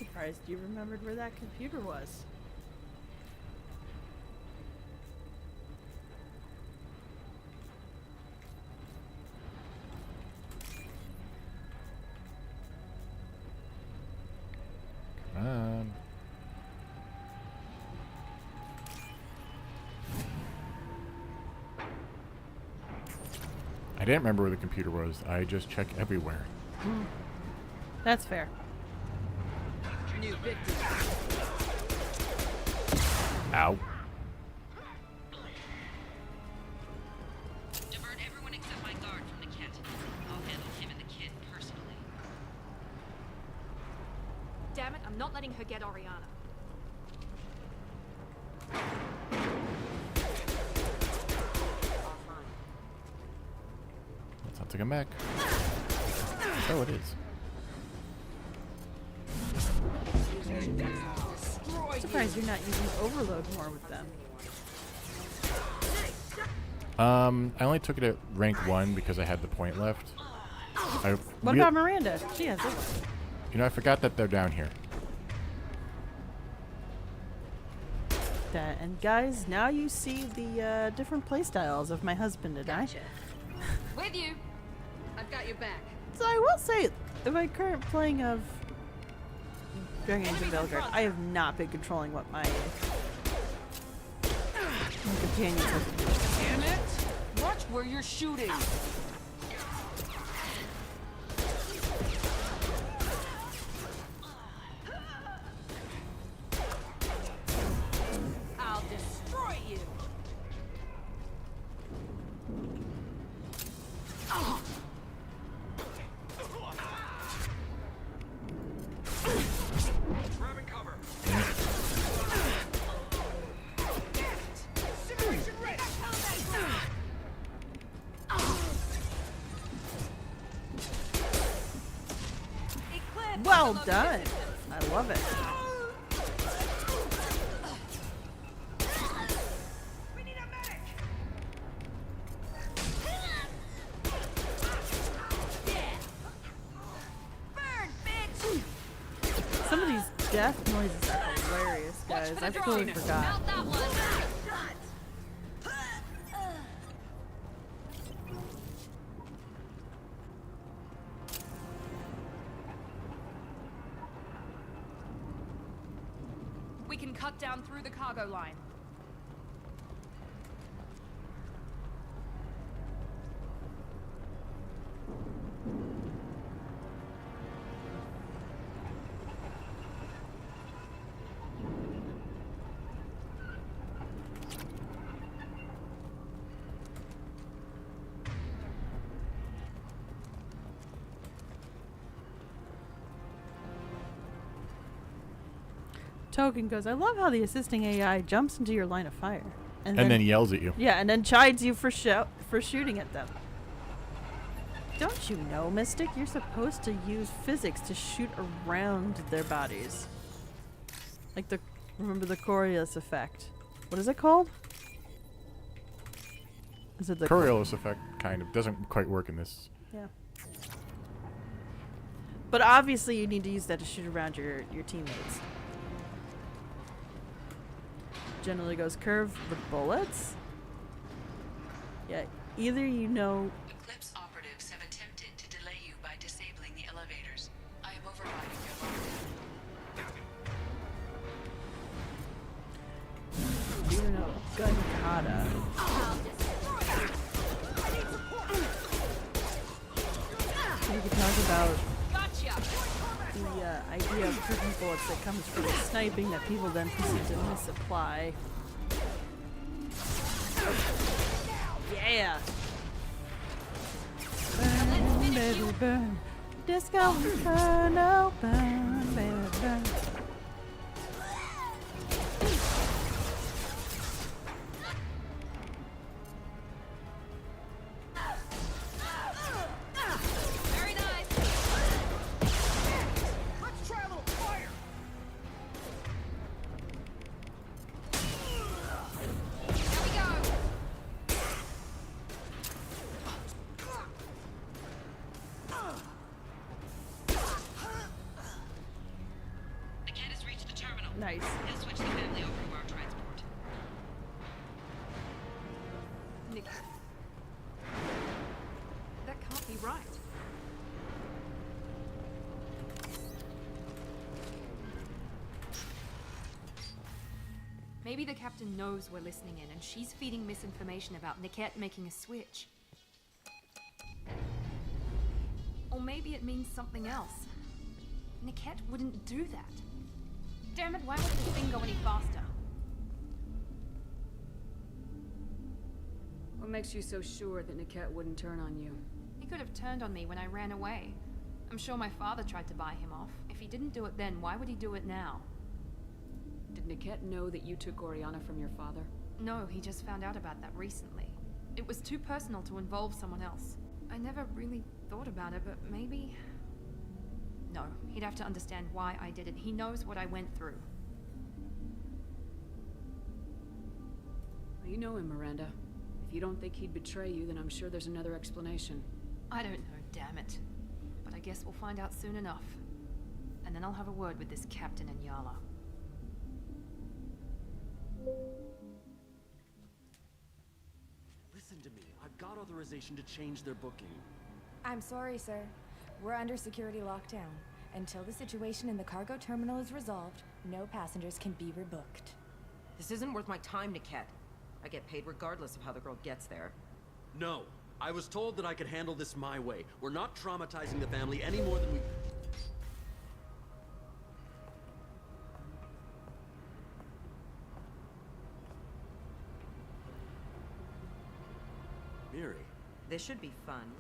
surprised you remembered where that computer was. Come on. I didn't remember where the computer was. I just check everywhere. That's fair. New victim. Ow. Divert everyone except my guard from the kit. I'll handle him and the kid personally. Damn it, I'm not letting her get Oriana. That sounds like a mech. Oh, it is. I'm surprised you're not using overload more with them. I only took it at rank 1 because I had the point left. What about Miranda? She has it. You know, I forgot that they're down here. And guys, now you see the different playstyles of my husband and I. With you. I've got your back. So I will say, in my current playing of Dragon Age of Belgrade, I have not been controlling what my companions have been doing. Damn it! Watch where you're shooting. I'll destroy you. Grabbing cover. Well done. I love it. Some of these death noises are hilarious, guys. I totally forgot. We can cut down through the cargo line. Token goes, I love how the assisting AI jumps into your line of fire. And then yells at you. Yeah, and then chides you for shooting at them. Don't you know, Mystic? You're supposed to use physics to shoot around their bodies. Like remember the Coriolis effect. What is it called? Is it the Coriolis effect kind of doesn't quite work in this. Yeah. But obviously you need to use that to shoot around your teammates. Generally goes curve with bullets. Yeah, either you know. Eclipse operatives have attempted to delay you by disabling the elevators. I am overriding your lockdown. You know, gun kata. We could talk about the idea of curtain bullets that comes from sniping that people then proceed to misapply. Yeah! Burn, baby, burn. Disco inferno, burn, baby, burn. Nice. He'll switch the family over to our transport. Nick. That can't be right. Maybe the captain knows we're listening in and she's feeding misinformation about Niket making a switch. Or maybe it means something else. Niket wouldn't do that. Damn it, why would this thing go any faster? What makes you so sure that Niket wouldn't turn on you? He could have turned on me when I ran away. I'm sure my father tried to buy him off. If he didn't do it then, why would he do it now? Did Niket know that you took Oriana from your father? No, he just found out about that recently. It was too personal to involve someone else. I never really thought about it, but maybe... No, he'd have to understand why I did it. He knows what I went through. Well, you know him, Miranda. If you don't think he'd betray you, then I'm sure there's another explanation. I don't know, damn it. But I guess we'll find out soon enough. And then I'll have a word with this captain in Yala. Listen to me. I've got authorization to change their booking. I'm sorry, sir. We're under security lockdown. Until the situation in the cargo terminal is resolved, no passengers can be rebooked. This isn't worth my time, Niket. I get paid regardless of how the girl gets there. No. I was told that I could handle this my way. We're not traumatizing the family any more than we... Miri. This should be fun.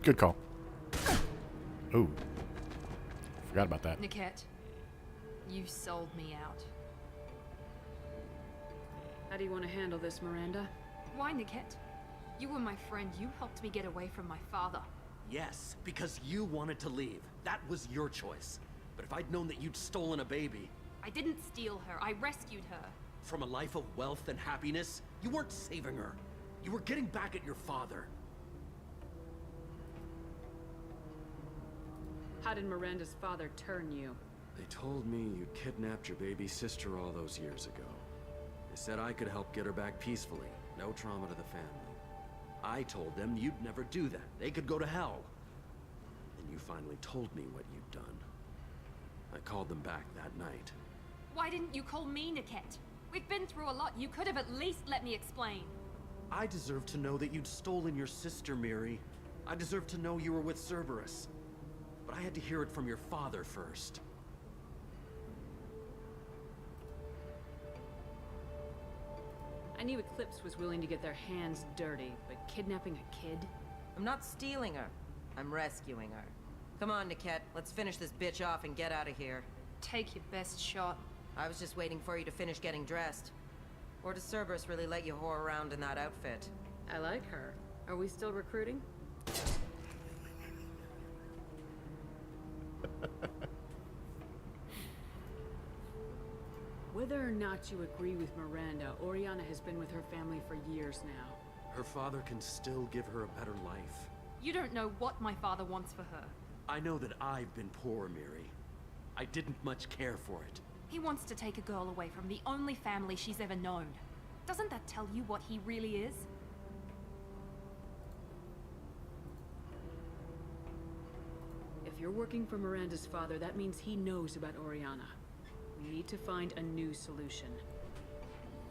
Good call. Ooh. Forgot about that. Niket, you sold me out. How do you want to handle this, Miranda? Why, Niket? You were my friend. You helped me get away from my father. Yes, because you wanted to leave. That was your choice. But if I'd known that you'd stolen a baby... I didn't steal her. I rescued her. From a life of wealth and happiness, you weren't saving her. You were getting back at your father. How did Miranda's father turn you? They told me you kidnapped your baby sister all those years ago. They said I could help get her back peacefully. No trauma to the family. I told them you'd never do that. They could go to hell. Then you finally told me what you'd done. I called them back that night. Why didn't you call me, Niket? We've been through a lot. You could have at least let me explain. I deserve to know that you'd stolen your sister, Miri. I deserve to know you were with Cerberus. But I had to hear it from your father first. I knew Eclipse was willing to get their hands dirty, but kidnapping a kid? I'm not stealing her. I'm rescuing her. Come on, Niket. Let's finish this bitch off and get out of here. Take your best shot. I was just waiting for you to finish getting dressed. Or does Cerberus really let you whore around in that outfit? I like her. Are we still recruiting? Whether or not you agree with Miranda, Oriana has been with her family for years now. Her father can still give her a better life. You don't know what my father wants for her. I know that I've been poor, Miri. I didn't much care for it. He wants to take a girl away from the only family she's ever known. Doesn't that tell you what he really is? If you're working for Miranda's father, that means he knows about Oriana. We need to find a new solution.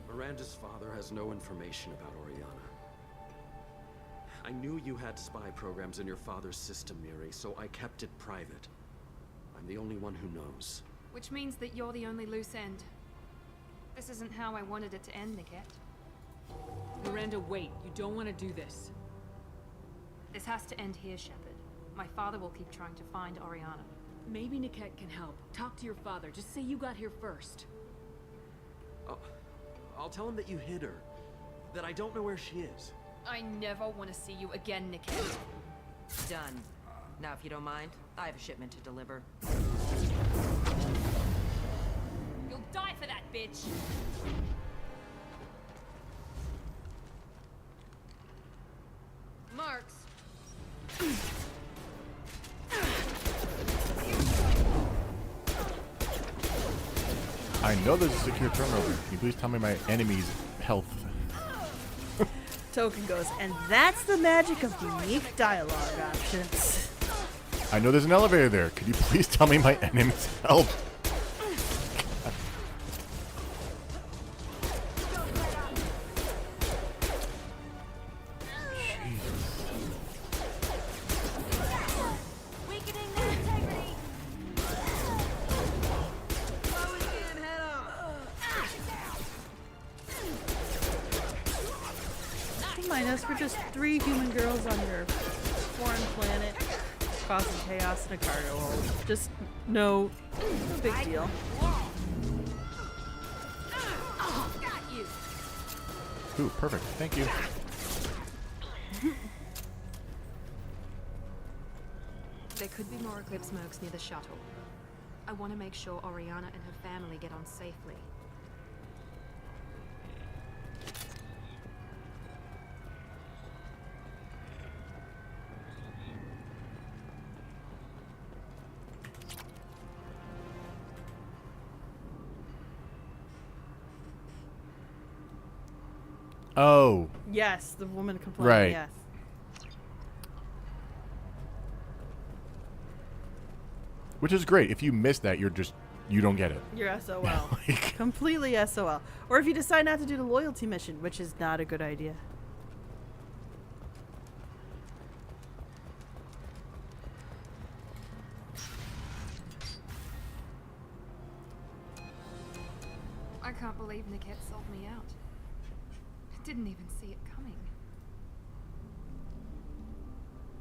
Miranda's father has no information about Oriana. I knew you had spy programs in your father's system, Miri, so I kept it private. I'm the only one who knows. Which means that you're the only loose end. This isn't how I wanted it to end, Niket. Miranda, wait. You don't want to do this. This has to end here, Shepard. My father will keep trying to find Oriana. Maybe Niket can help. Talk to your father. Just say you got here first. I'll tell him that you hid her. That I don't know where she is. I never want to see you again, Niket. Done. Now, if you don't mind, I have a shipment to deliver. You'll die for that, bitch! Marks! know there's a secure terminal there. Can you please tell me my enemy's health? Token goes, and that's the magic of unique dialogue options. I know there's an elevator there. Could you please tell me my enemy's health? Mind us, we're just 3 human girls on your foreign planet causing chaos in a cargo hold. Just no big deal. Ooh, perfect. Thank you. There could be more Eclipse mercs near the shuttle. I want to make sure Oriana and her family get on safely. Oh. Yes, the woman complained. Right. Yes. Which is great. If you miss that, you don't get it. You're SOL. Completely SOL. Or if you decide not to do the loyalty mission, which is not a good idea. I can't believe Niket sold me out. Didn't even see it coming.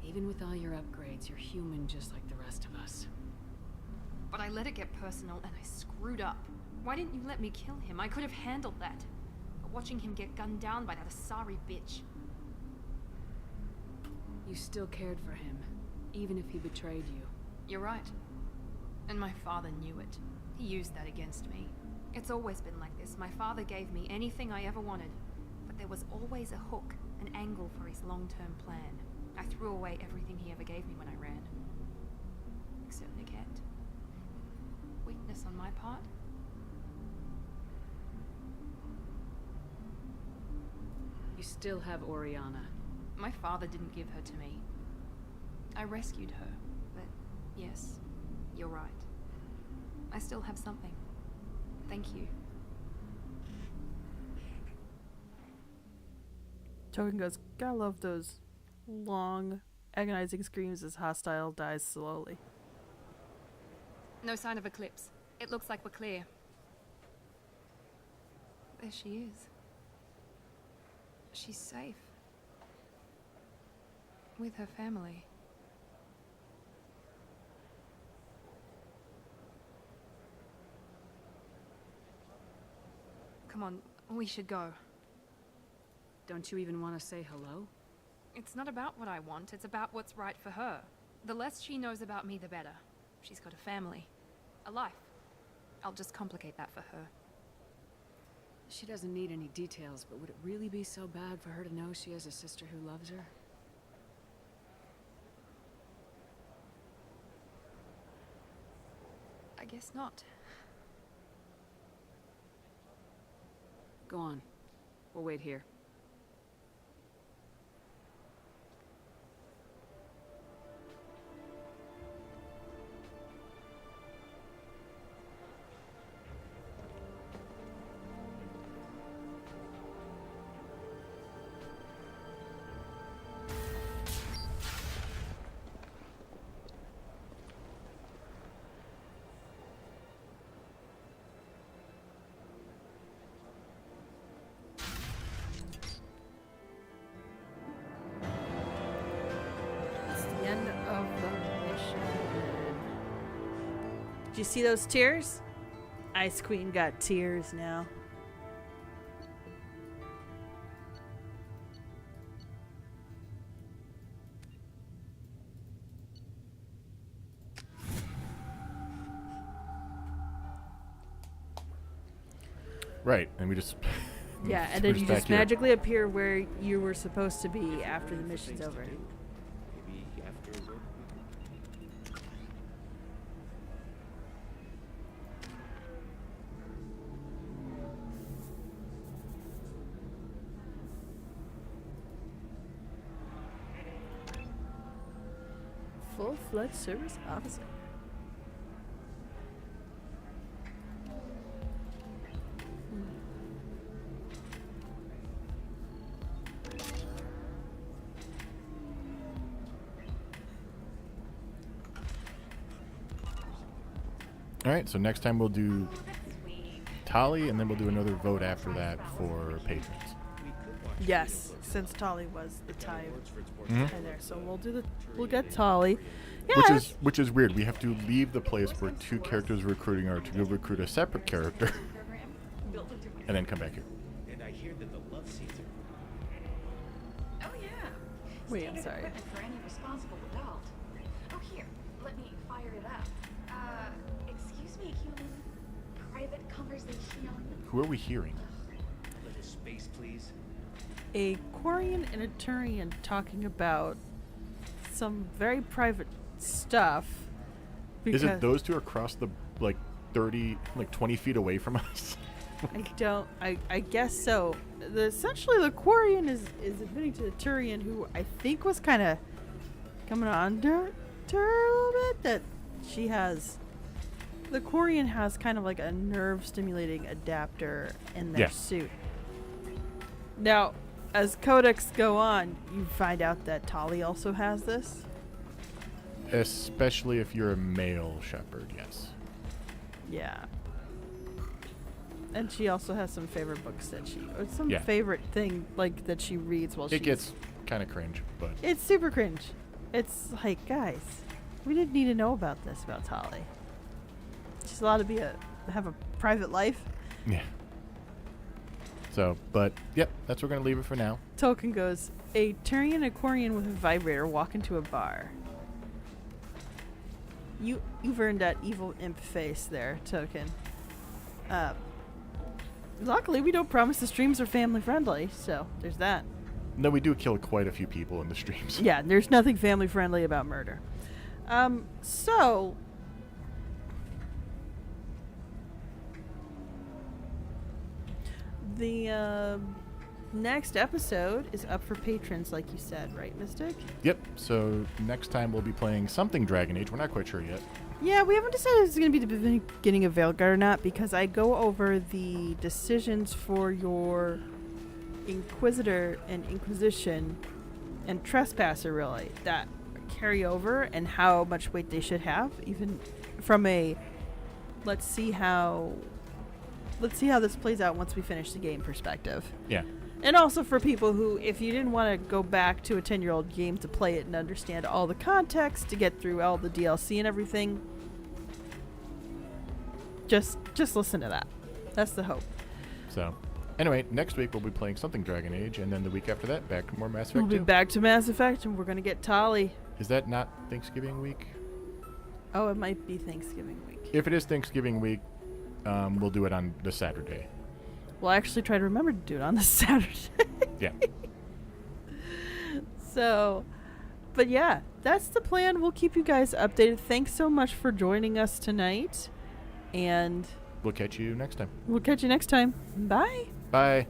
Even with all your upgrades, you're human just like the rest of us. But I let it get personal and I screwed up. Why didn't you let me kill him? I could have handled that. But watching him get gunned down by that Asari bitch. You still cared for him, even if he betrayed you. You're right. And my father knew it. He used that against me. It's always been like this. My father gave me anything I ever wanted. But there was always a hook, an angle for his long-term plan. I threw away everything he ever gave me when I ran. Except Niket. Weakness on my part? You still have Oriana. My father didn't give her to me. I rescued her, but yes, you're right. I still have something. Thank you. Token goes, gotta love those long, agonizing screams as Hostile dies slowly. No sign of Eclipse. It looks like we're clear. There she is. She's safe. With her family. Come on, we should go. Don't you even want to say hello? It's not about what I want, it's about what's right for her. The less she knows about me, the better. She's got a family. A life. I'll just complicate that for her. She doesn't need any details, but would it really be so bad for her to know she has a sister who loves her? I guess not. Go on. We'll wait here. End of the mission. Did you see those tears? Ice Queen got tears now. Right, and we just... Yeah, and then you just here. magically appear where you were supposed to be after the mission's over. Maybe after work. full-fledged service officer. All right, so next time we'll do Tali, and then we'll do another vote after that for patrons. Yes, since Tali was the tie Mhm. there, so we'll get Tali. Yeah, Which is weird. We have to leave the place where two characters we're recruiting are to go recruit a separate character, and then come back here. And I hear that the love scenes are Oh yeah. Wait, I'm Standard sorry. equipment for any responsible adult. Oh here, let me fire it up. Excuse me, human. Private conversation. Who are we hearing? a little space, please. a Quarian and a Turian talking about some very private stuff. Is it those two across the 20 feet away from us? I guess so. Essentially, the Quarian is admitting to the Turian, who I think was kind of coming on to her a little bit, that she has. The Quarian has kind of like a nerve stimulating adapter in their suit. Now, as codex go on, you find out that Tali also has this. Especially if you're a male shepherd, yes. Yeah. And she also has some favorite books that or some Yeah. favorite thing that she reads while It gets kind of cringe, but It's super cringe. It's like, guys, we didn't need to know about this about Tali. She's allowed to have a private life. yeah. So, but yep, that's where we're gonna leave it for now. Tolkien goes, a Turian and a Quarian with a vibrator walk into a bar. You've earned that evil imp face there, Tolkien. Luckily, we don't promise the streams are family friendly, so there's that. No, we do kill quite a few people in the streams. Yeah, there's nothing family friendly about murder. So the next episode is up for patrons, like you said, right, Mystic? Yep. So next time we'll be playing something Dragon Age. We're not quite sure yet. Yeah, we haven't decided if it's going to be the beginning of Veilguard or not, because I go over the decisions for your Inquisitor and Inquisition and Trespasser, really, that carry over and how much weight they should have, even from a let's see how this plays out once we finish the game perspective. Yeah. And also for people who, if you didn't want to go back to a 10-year-old game to play it and understand all the context, to get through all the DLC and everything, just listen to that. That's the hope. So, anyway, next week we'll be playing something Dragon Age, and then the week after that, back to more Mass Effect We'll be 2. back to Mass Effect, and we're going to get Tali. Is that not Thanksgiving week? Oh, it might be Thanksgiving week. If it is Thanksgiving week, we'll do it on the Saturday. We'll actually try to remember to do it on the Saturday. Yeah. So, but yeah, that's the plan. We'll keep you guys updated. Thanks so much for joining us tonight. And We'll catch you next time. we'll catch you next time. Bye. Bye.